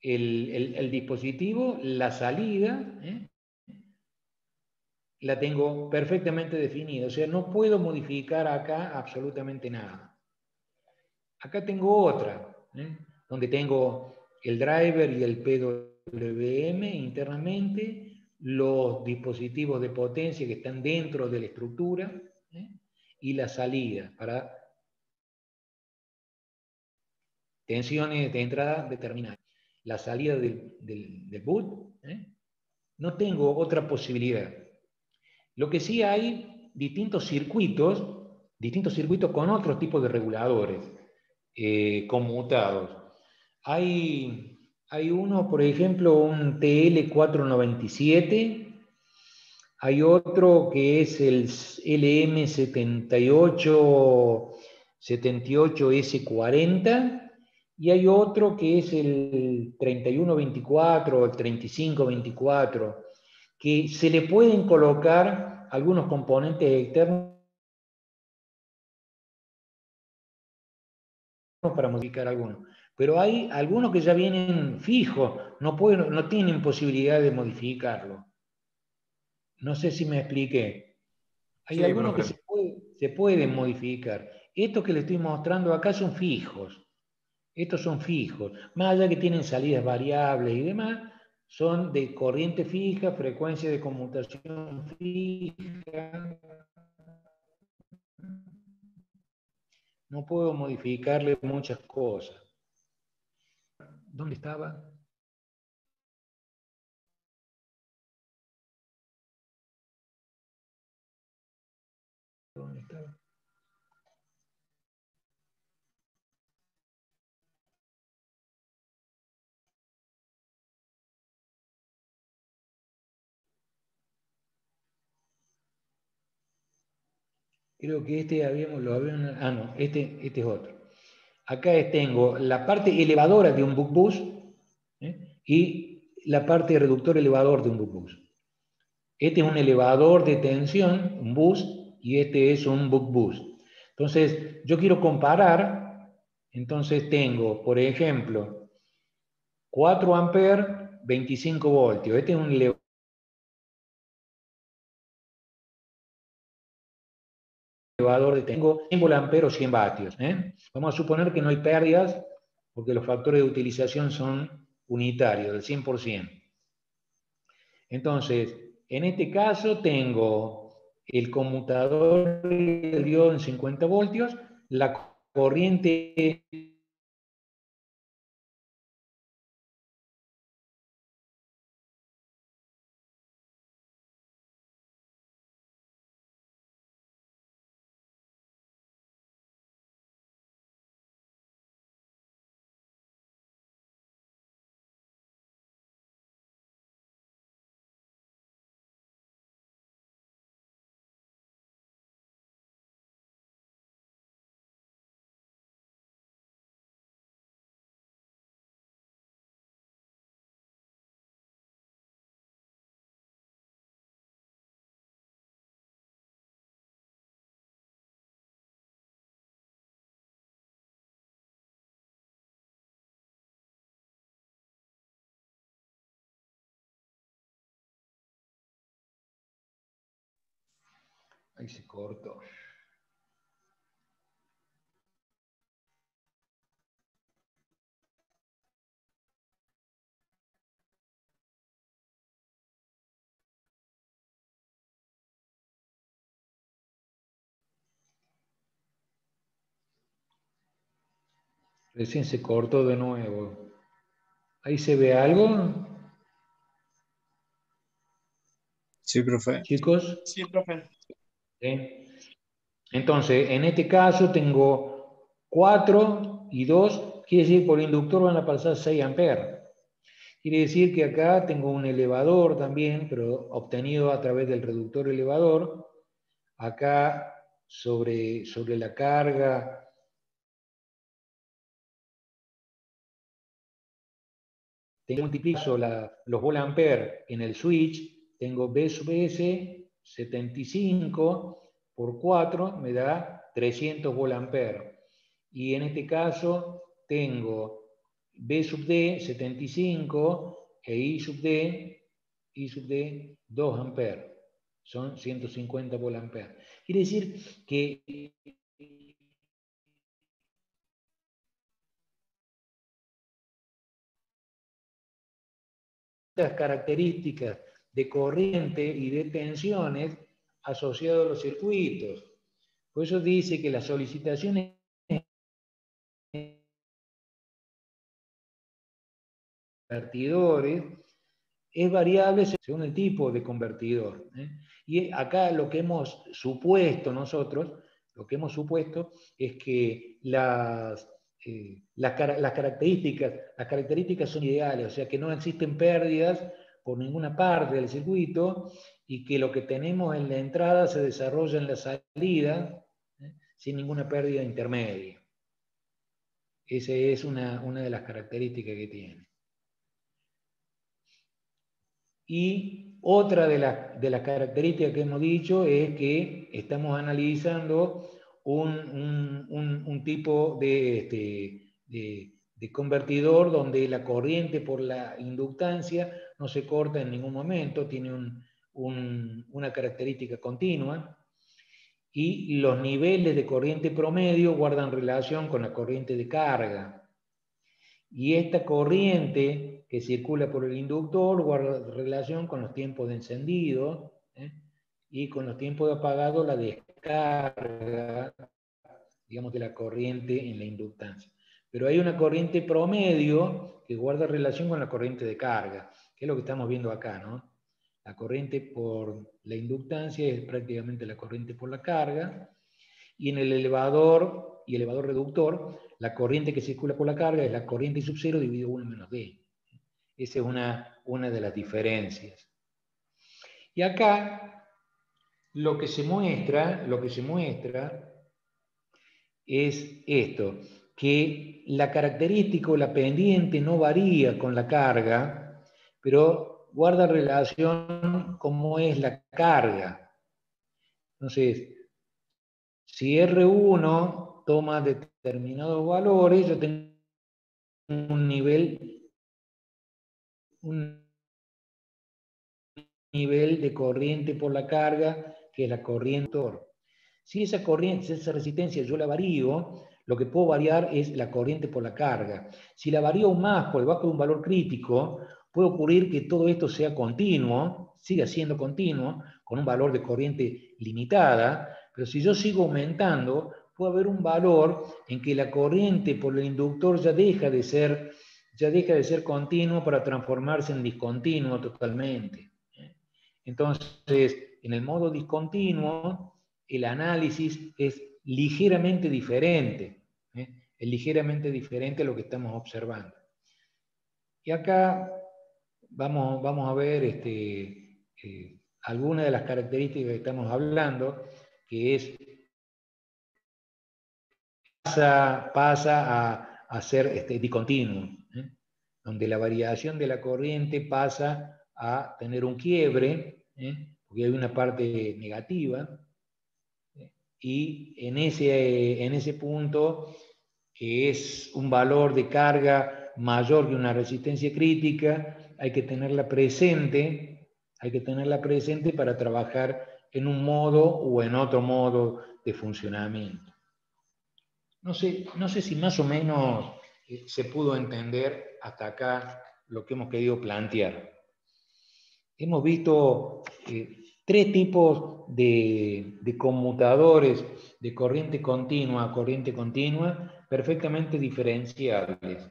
el dispositivo, la salida, la tengo perfectamente definida. O sea, no puedo modificar acá absolutamente nada. Acá tengo otra, donde tengo el driver y el PWM internamente, los dispositivos de potencia que están dentro de la estructura, y la salida para tensiones de entrada determinadas. La salida del boot, no tengo otra posibilidad. Lo que sí hay distintos circuitos con otros tipos de reguladores conmutados. Hay uno, por ejemplo, un TL497, hay otro que es el LM78S40, y hay otro que es el 3124 o el 3524, que se le pueden colocar algunos componentes externos para modificar algunos. Pero hay algunos que ya vienen fijos, no tienen posibilidad de modificarlo. No sé si me expliqué. Hay Sí, algunos que profe. se pueden modificar. Estos que le estoy mostrando acá son fijos. Estos son fijos. Más allá que tienen salidas variables y demás, son de corriente fija, frecuencia de conmutación fija. No puedo modificarle muchas cosas. ¿Dónde estaba? ¿Dónde estaba? Creo que este lo habíamos, no, este es otro. Acá tengo la parte elevadora de un buck boost y la parte reductor elevador de un buck boost. Este es un elevador de tensión, un boost, y este es un buck boost. Entonces, yo quiero comparar, entonces tengo, por ejemplo, 4 amperes, 25 voltios. Este es un elevador de tengo 100 volamperos, 100 vatios. Vamos a suponer que no hay pérdidas porque los factores de utilización son unitarios, del 100%. Entonces, en este caso tengo el conmutador del diodo en 50 voltios, la corriente ahí se cortó. Recién se cortó de nuevo. ¿Ahí se ve algo, Sí, profe. chicos? Sí, profe. ¿Sí? Entonces, en este caso tengo 4 y 2, quiere decir por inductor van a pasar 6 amperes. Quiere decir que acá tengo un elevador también, pero obtenido a través del reductor elevador. Acá sobre la carga multiplico los volamperes en el switch, tengo B sub S 75 por 4 me da 300 volamperes. Y en este caso tengo B sub D 75 e I sub D 2 amperes. Son 150 volamperes. Quiere decir que las características de corriente y de tensiones asociadas a los circuitos. Por eso dice que las solicitaciones convertidores es variable según el tipo de convertidor. Y acá lo que hemos supuesto nosotros, es que las características son ideales, o sea que no existen pérdidas por ninguna parte del circuito y que lo que tenemos en la entrada se desarrolla en la salida sin ninguna pérdida intermedia. Esa es una de las características que tiene. Y otra de las características que hemos dicho es que estamos analizando un tipo de convertidor donde la corriente por la inductancia no se corta en ningún momento, tiene una característica continua, y los niveles de corriente promedio guardan relación con la corriente de carga. Y esta corriente que circula por el inductor guarda relación con los tiempos de encendido y con los tiempos de apagado, la descarga, digamos, de la corriente en la inductancia. Pero hay una corriente promedio que guarda relación con la corriente de carga, que es lo que estamos viendo acá, ¿no? La corriente por la inductancia es prácticamente la corriente por la carga, y en el elevador y elevador reductor, la corriente que circula por la carga es la corriente sub 0 dividido 1 menos D. Esa es una de las diferencias. Y acá lo que se muestra es esto, que la característica o la pendiente no varía con la carga, pero guarda relación cómo es la carga. Entonces, si R1 toma determinados valores, yo tengo un nivel de corriente por la carga, que es la corriente. Si esa corriente, si esa resistencia yo la varío, lo que puedo variar es la corriente por la carga. Si la varío aún más por debajo de un valor crítico, puede ocurrir que todo esto sea continuo, siga siendo continuo, con un valor de corriente limitada, pero si yo sigo aumentando, puede haber un valor en que la corriente por el inductor ya deja de ser continuo para transformarse en discontinuo totalmente. Entonces, en el modo discontinuo, el análisis es ligeramente diferente. Es ligeramente diferente a lo que estamos observando. Y acá vamos a ver algunas de las características que estamos hablando, que es pasa a ser discontinuo, donde la variación de la corriente pasa a tener un quiebre, porque hay una parte negativa, y en ese punto, que es un valor de carga mayor que una resistencia crítica, hay que tenerla presente para trabajar en un modo o en otro modo de funcionamiento. No sé si más o menos se pudo entender hasta acá lo que hemos querido plantear. Hemos visto tres tipos de conmutadores de corriente continua a corriente continua perfectamente diferenciables.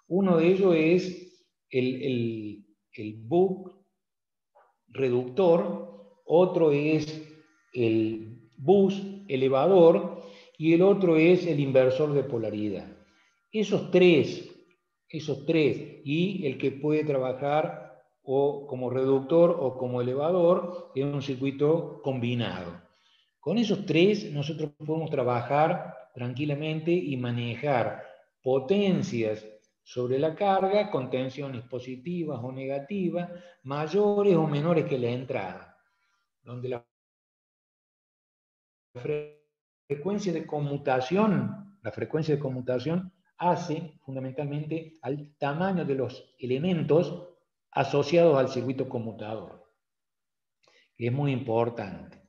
Uno de ellos es el buck reductor, otro es el bus elevador y el otro es el inversor de polaridad. Esos tres, y el que puede trabajar o como reductor o como elevador en un circuito combinado. Con esos tres nosotros podemos trabajar tranquilamente y manejar potencias sobre la carga con tensiones positivas o negativas, mayores o menores que la entrada, donde la frecuencia de conmutación hace fundamentalmente al tamaño de los elementos asociados al circuito conmutador, que es muy importante.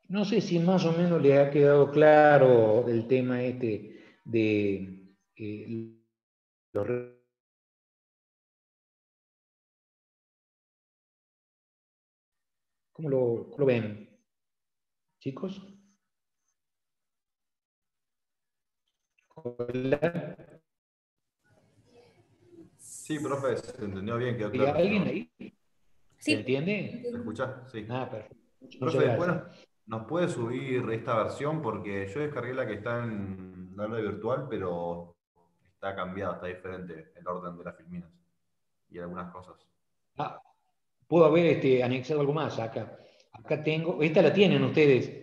No sé si más o menos le ha quedado claro el tema de los... ¿Cómo lo ven, chicos? Hola. Sí, profe, se entendió bien, quedó ¿Hay claro. alguien ahí? Sí. ¿Se entiende? ¿Me escuchás? Sí. Ah, perfecto. Muchas Profe, después gracias. nos puede subir esta versión porque yo descargué la que está en la aula virtual, pero está cambiada, está diferente el orden de las filminas y algunas cosas. Ah, puedo haber anexado algo más acá. Acá tengo, esta la tienen ustedes.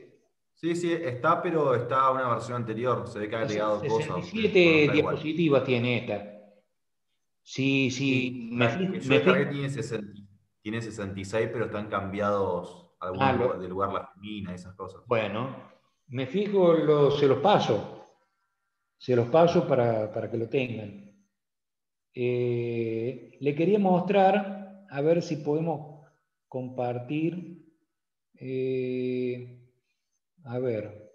Sí, sí, está, pero está una versión anterior. Se ve que ha agregado cosas a ustedes, 67 pero no está igual. diapositivas tiene esta. Si Sí, me la que yo fijo, descargué tiene 66, pero están cambiados algunos de lugar las filminas y esas cosas. bueno, me fijo, se los paso para que lo tengan. Le quería mostrar, a ver si podemos compartir, a ver,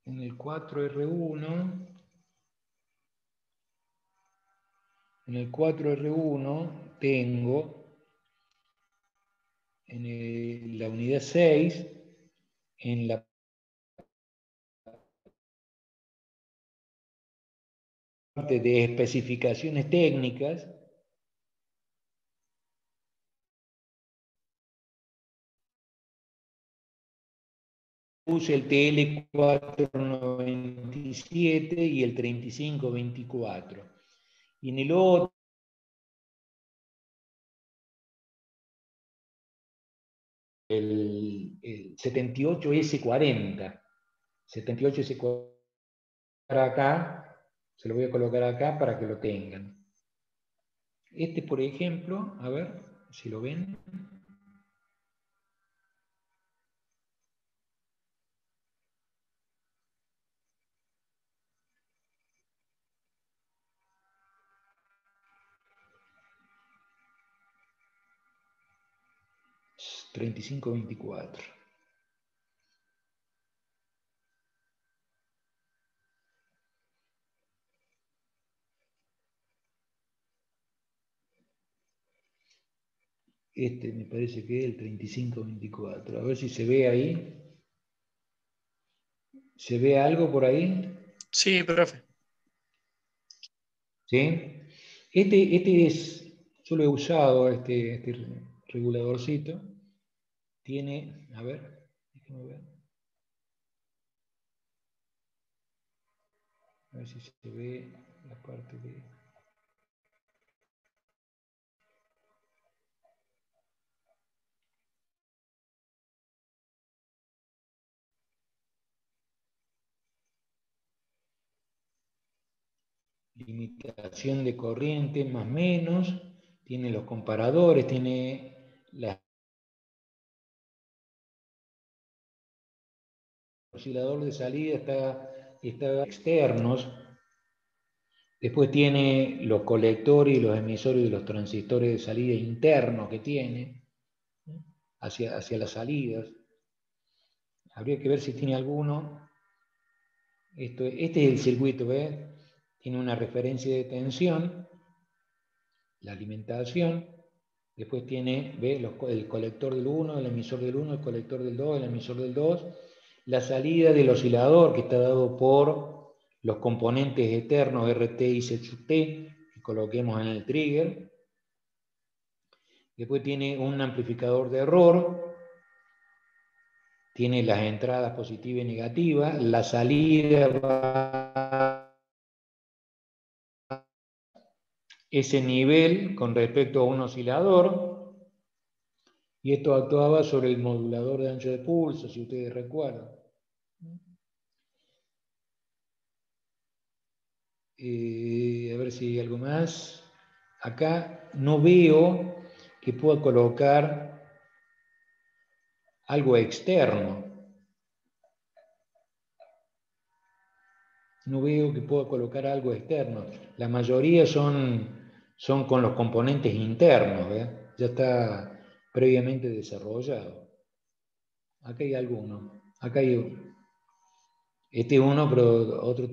en el 4R1, tengo en la unidad 6, en la parte de especificaciones técnicas, puse el TL497 y el 3524. Y en el otro el 78S40. 78S40 acá, se lo voy a colocar acá para que lo tengan. Este, por ejemplo, a ver si lo ven. Es 3524. Este me parece que es el 3524. A ver si se ve ahí. ¿Se ve algo por ahí? Sí, profe. ¿Sí? Este es, yo lo he usado, este reguladorcito. Tiene, a ver, déjame ver. A ver si se ve la parte de... limitación de corriente, más o menos. Tiene los comparadores, tiene el oscilador de salida, está externos. Después tiene los colectores y los emisores de los transistores de salida internos que tiene, ¿no? hacia las salidas. Habría que ver si tiene alguno. Este es el circuito, ¿ves? Tiene una referencia de tensión, la alimentación. Después tiene, ¿ves? El colector del 1, el emisor del 1, el colector del 2, el emisor del 2. La salida del oscilador, que está dado por los componentes eternos RT y ZT, que coloquemos en el trigger. Después tiene un amplificador de error. Tiene las entradas positivas y negativas. La salida va a ese nivel con respecto a un oscilador. Y esto actuaba sobre el modulador de ancho de pulso, si ustedes recuerdan. A ver si hay algo más. Acá no veo que pueda colocar algo externo. No veo que pueda colocar algo externo. La mayoría son con los componentes internos, ¿eh? Ya está previamente desarrollado. Acá hay alguno. Acá hay uno. Este es uno, pero otro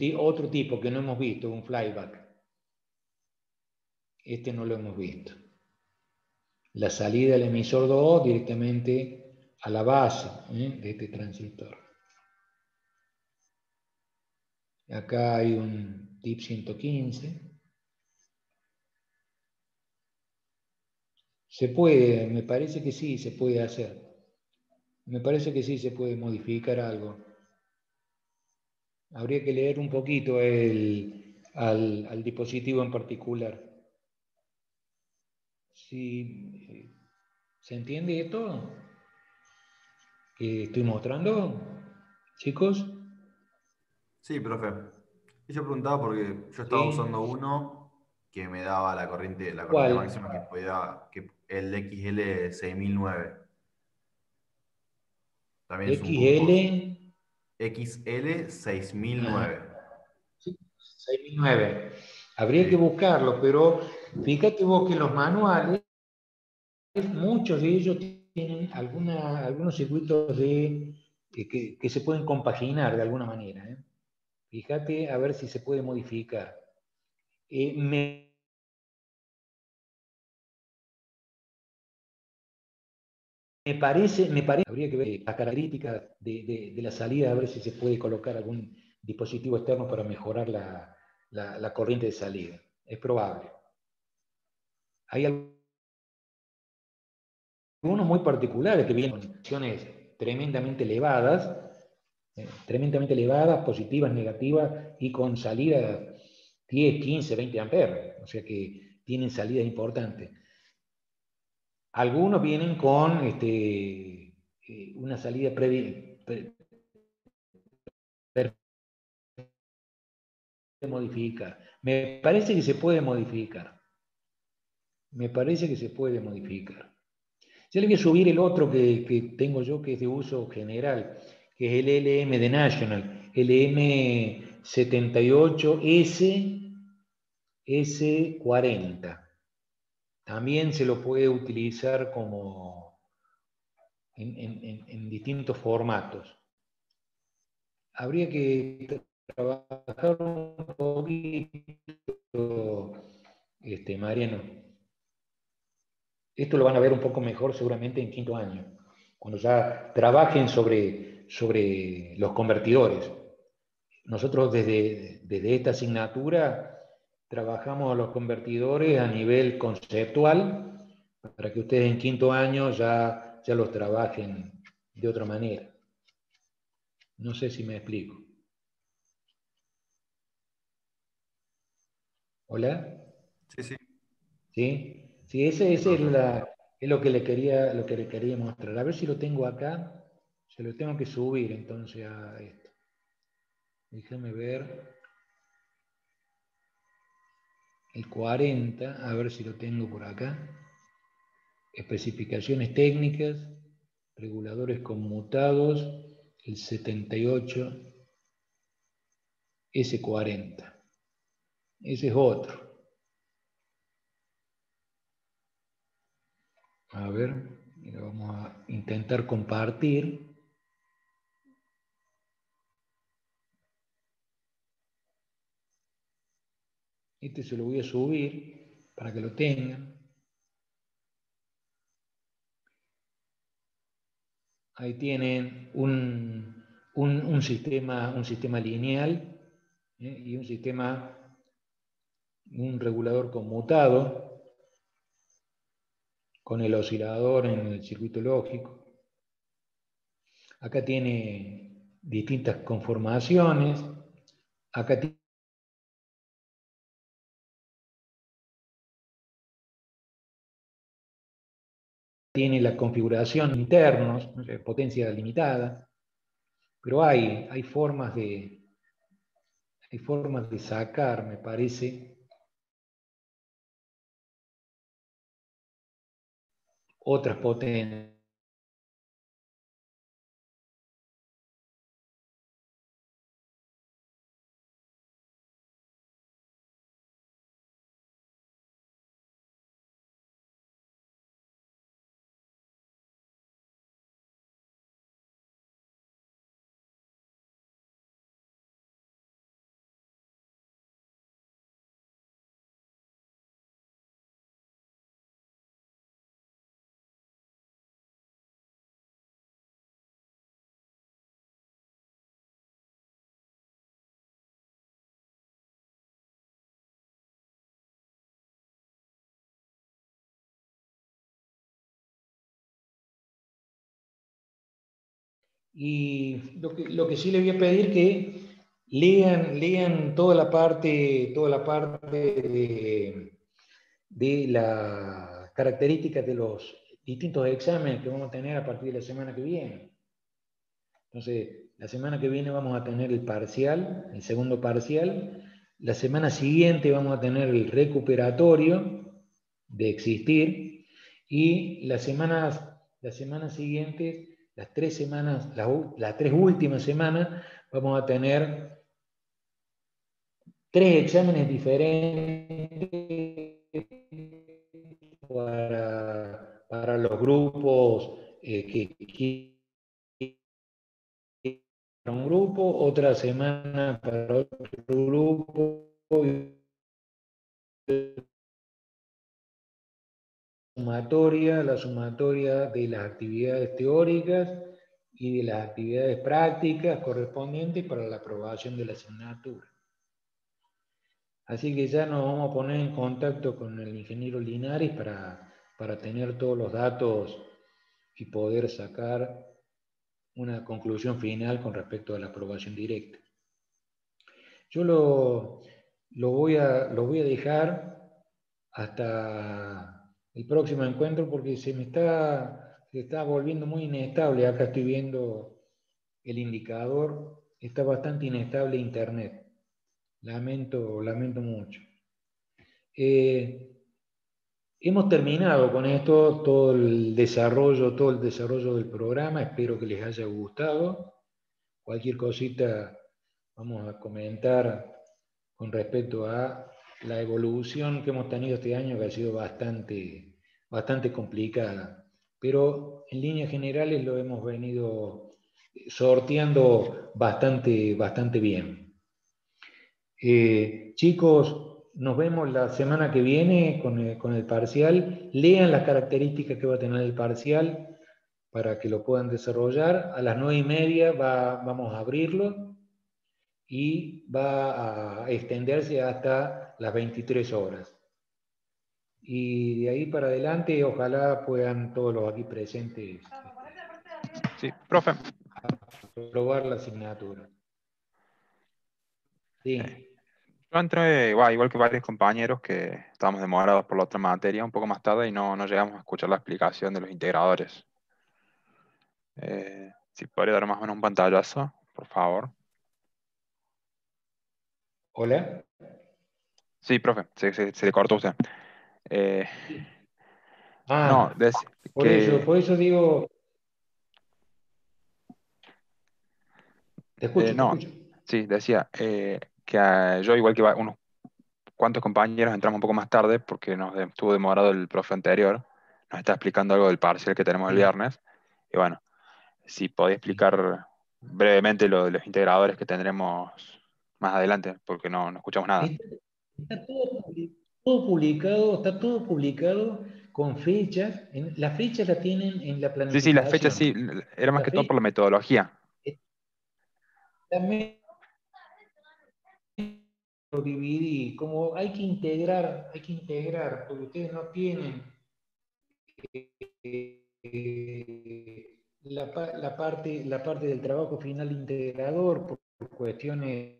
tipo que no hemos visto, un flyback. Este no lo hemos visto. La salida del emisor 2 directamente a la base, de este transistor. Acá hay un TIP 115. Se puede, me parece que sí, se puede hacer. Me parece que sí se puede modificar algo. Habría que leer un poquito al dispositivo en particular. Si, ¿se entiende esto que estoy mostrando, chicos? Sí, profe. Y yo preguntaba porque yo estaba ¿Sí? usando uno que me daba la corriente ¿Cuál? máxima que podía, el XL6009. También es un XL Cumcos. XL6009. 6009. Habría que Sí. buscarlo, pero fíjate vos que los manuales, muchos de ellos tienen algunos circuitos que se pueden compaginar de alguna manera, ¿eh? Fíjate a ver si se puede modificar. Me parece, habría que ver las características de la salida, a ver si se puede colocar algún dispositivo externo para mejorar la corriente de salida. Es probable. Hay algunos muy particulares que vienen con tensiones tremendamente elevadas, positivas, negativas, y con salida 10, 15, 20 amperes. O sea que tienen salidas importantes. Algunos vienen con una salida modificar. Me parece que se puede modificar. Me parece que se puede modificar. Ya le voy a subir el otro que tengo yo, que es de uso general, que es el LM de National, LM78S S40. También se lo puede utilizar como en distintos formatos. Habría que trabajar un poquito, Mariano. Esto lo van a ver un poco mejor seguramente en quinto año, cuando ya trabajen sobre los convertidores. Nosotros desde esta asignatura trabajamos los convertidores a nivel conceptual para que ustedes en quinto año ya los trabajen de otra manera. No sé si me explico. ¿Hola? Sí, sí. ¿Sí? Sí, ese es lo que le quería mostrar. A ver si lo tengo acá. Se lo tengo que subir entonces a esto. Déjame ver. El 40, a ver si lo tengo por acá. Especificaciones técnicas, reguladores conmutados, el 78, S40. Ese es otro. A ver, lo vamos a intentar compartir. Este se lo voy a subir para que lo tengan. Ahí tienen un sistema lineal y un regulador conmutado con el oscilador en el circuito lógico. Acá tiene distintas conformaciones. Acá tiene la configuración internos, potencia limitada, pero hay formas de sacar, me parece, otras potencias. Y lo que sí les voy a pedir que lean toda la parte de las características de los distintos exámenes que vamos a tener a partir de la semana que viene. Entonces, la semana que viene vamos a tener el parcial, el segundo parcial. La semana siguiente vamos a tener el recuperatorio de existir. Y las semanas siguientes, las tres últimas semanas, vamos a tener 3 exámenes diferentes para los grupos que para un grupo, otra semana para otro grupo, la sumatoria de las actividades teóricas y de las actividades prácticas correspondientes para la aprobación de la asignatura. Así que ya nos vamos a poner en contacto con el ingeniero Linares para tener todos los datos y poder sacar una conclusión final con respecto a la aprobación directa. Yo lo voy a dejar hasta el próximo encuentro porque se me está se está volviendo muy inestable. Acá estoy viendo el indicador, está bastante inestable Internet. Lamento mucho. Hemos terminado con esto, todo el desarrollo del programa. Espero que les haya gustado. Cualquier cosita vamos a comentar con respecto a la evolución que hemos tenido este año, que ha sido bastante complicada. Pero en líneas generales lo hemos venido sorteando bastante bien. Chicos, nos vemos la semana que viene con el parcial. Lean las características que va a tener el parcial para que lo puedan desarrollar. A las 9:30 vamos a abrirlo y va a extenderse hasta las 23 horas. Y de ahí para adelante, ojalá puedan todos los aquí presentes Sí, profe. aprobar la asignatura. Sí. Yo entré, igual que varios compañeros que estábamos demorados por la otra materia un poco más tarde y no llegamos a escuchar la explicación de los integradores. Si podría dar más o menos un pantallazo, por favor. ¿Hola? Sí, profe, se le cortó a usted. No, por eso digo... Te escucho. Sí, decía que yo, igual que unos cuantos compañeros, entramos un poco más tarde porque nos estuvo demorado el profe anterior. Nos está explicando algo del parcial que tenemos el viernes. Y bueno, si podía explicar brevemente lo de los integradores que tendremos más adelante, porque no escuchamos nada. Está todo publicado con fechas. Las fechas las tienen en la planificación. Sí, las fechas sí, era más que todo por la metodología. También lo dividí, como hay que integrar, porque ustedes no tienen la parte del trabajo final integrador por cuestiones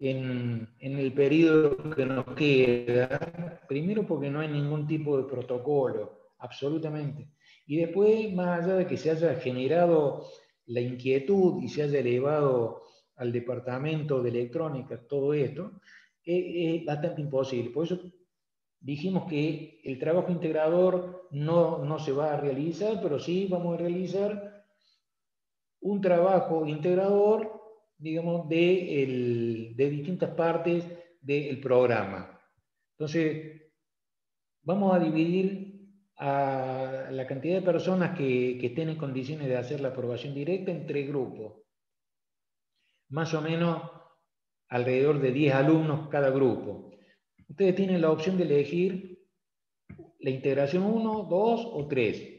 en el periodo que nos queda, primero porque no hay ningún tipo de protocolo, absolutamente. Y después, más allá de que se haya generado la inquietud y se haya elevado al departamento de electrónica todo esto, es bastante imposible. Por eso dijimos que el trabajo integrador no se va a realizar, pero sí vamos a realizar un trabajo integrador, digamos, de distintas partes del programa. Entonces, vamos a dividir a la cantidad de personas que estén en condiciones de hacer la aprobación directa en 3 grupos. Más o menos alrededor de 10 alumnos cada grupo. Ustedes tienen la opción de elegir la integración 1, 2 o 3.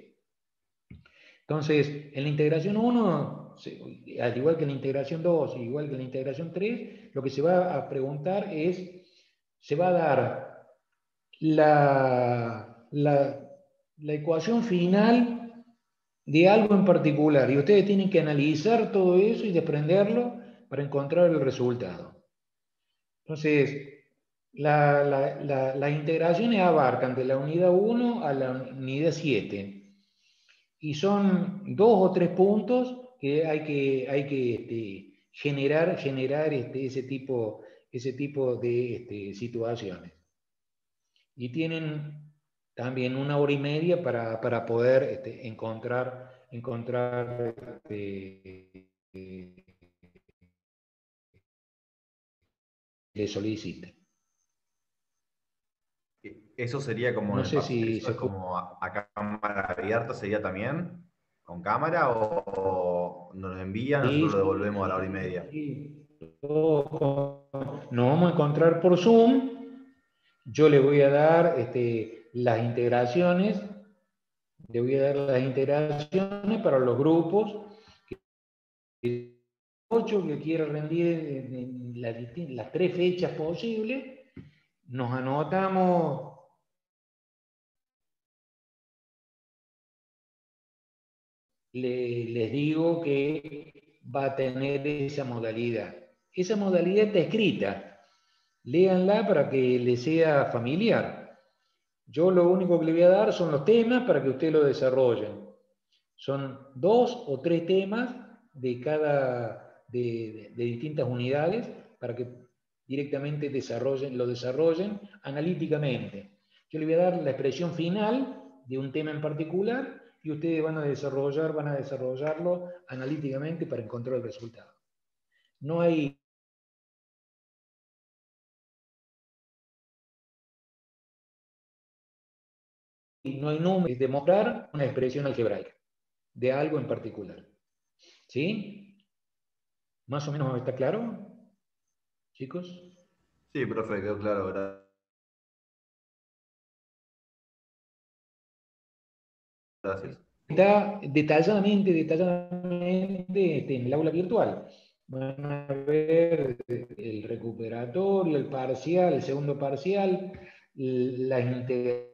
Entonces, en la integración 1, al igual que en la integración 2, igual que en la integración 3, lo que se va a preguntar es, se va a dar la ecuación final de algo en particular, y ustedes tienen que analizar todo eso y desprenderlo para encontrar el resultado. Entonces, las integraciones abarcan de la unidad 1 a la unidad 7. Y son 2 o 3 puntos que hay que generar ese tipo de situaciones. Y tienen también 1 hora y media para poder encontrar le soliciten. Eso sería como, no sé si eso es como a cámara abierta, sería también con cámara, o nos envían, nosotros lo devolvemos a la hora y media. Sí. Nos vamos a encontrar por Zoom. Yo le voy a dar las integraciones. Le voy a dar las integraciones para los grupos. 8 que quiera rendir en las 3 fechas posibles. Nos anotamos. Les digo que va a tener esa modalidad. Esa modalidad está escrita. Léanla para que les sea familiar. Yo lo único que le voy a dar son los temas para que ustedes lo desarrollen. Son 2 o 3 temas de de distintas unidades para que directamente lo desarrollen analíticamente. Yo le voy a dar la expresión final de un tema en particular y ustedes van a desarrollarlo analíticamente para encontrar el resultado. No hay número, es demostrar una expresión algebraica de algo en particular. ¿Sí? ¿Más o menos está claro, chicos? Sí, profe, quedó claro, ¿verdad? Gracias. Está detalladamente en el aula virtual. Van a ver el recuperatorio, el parcial, el segundo parcial, las integraciones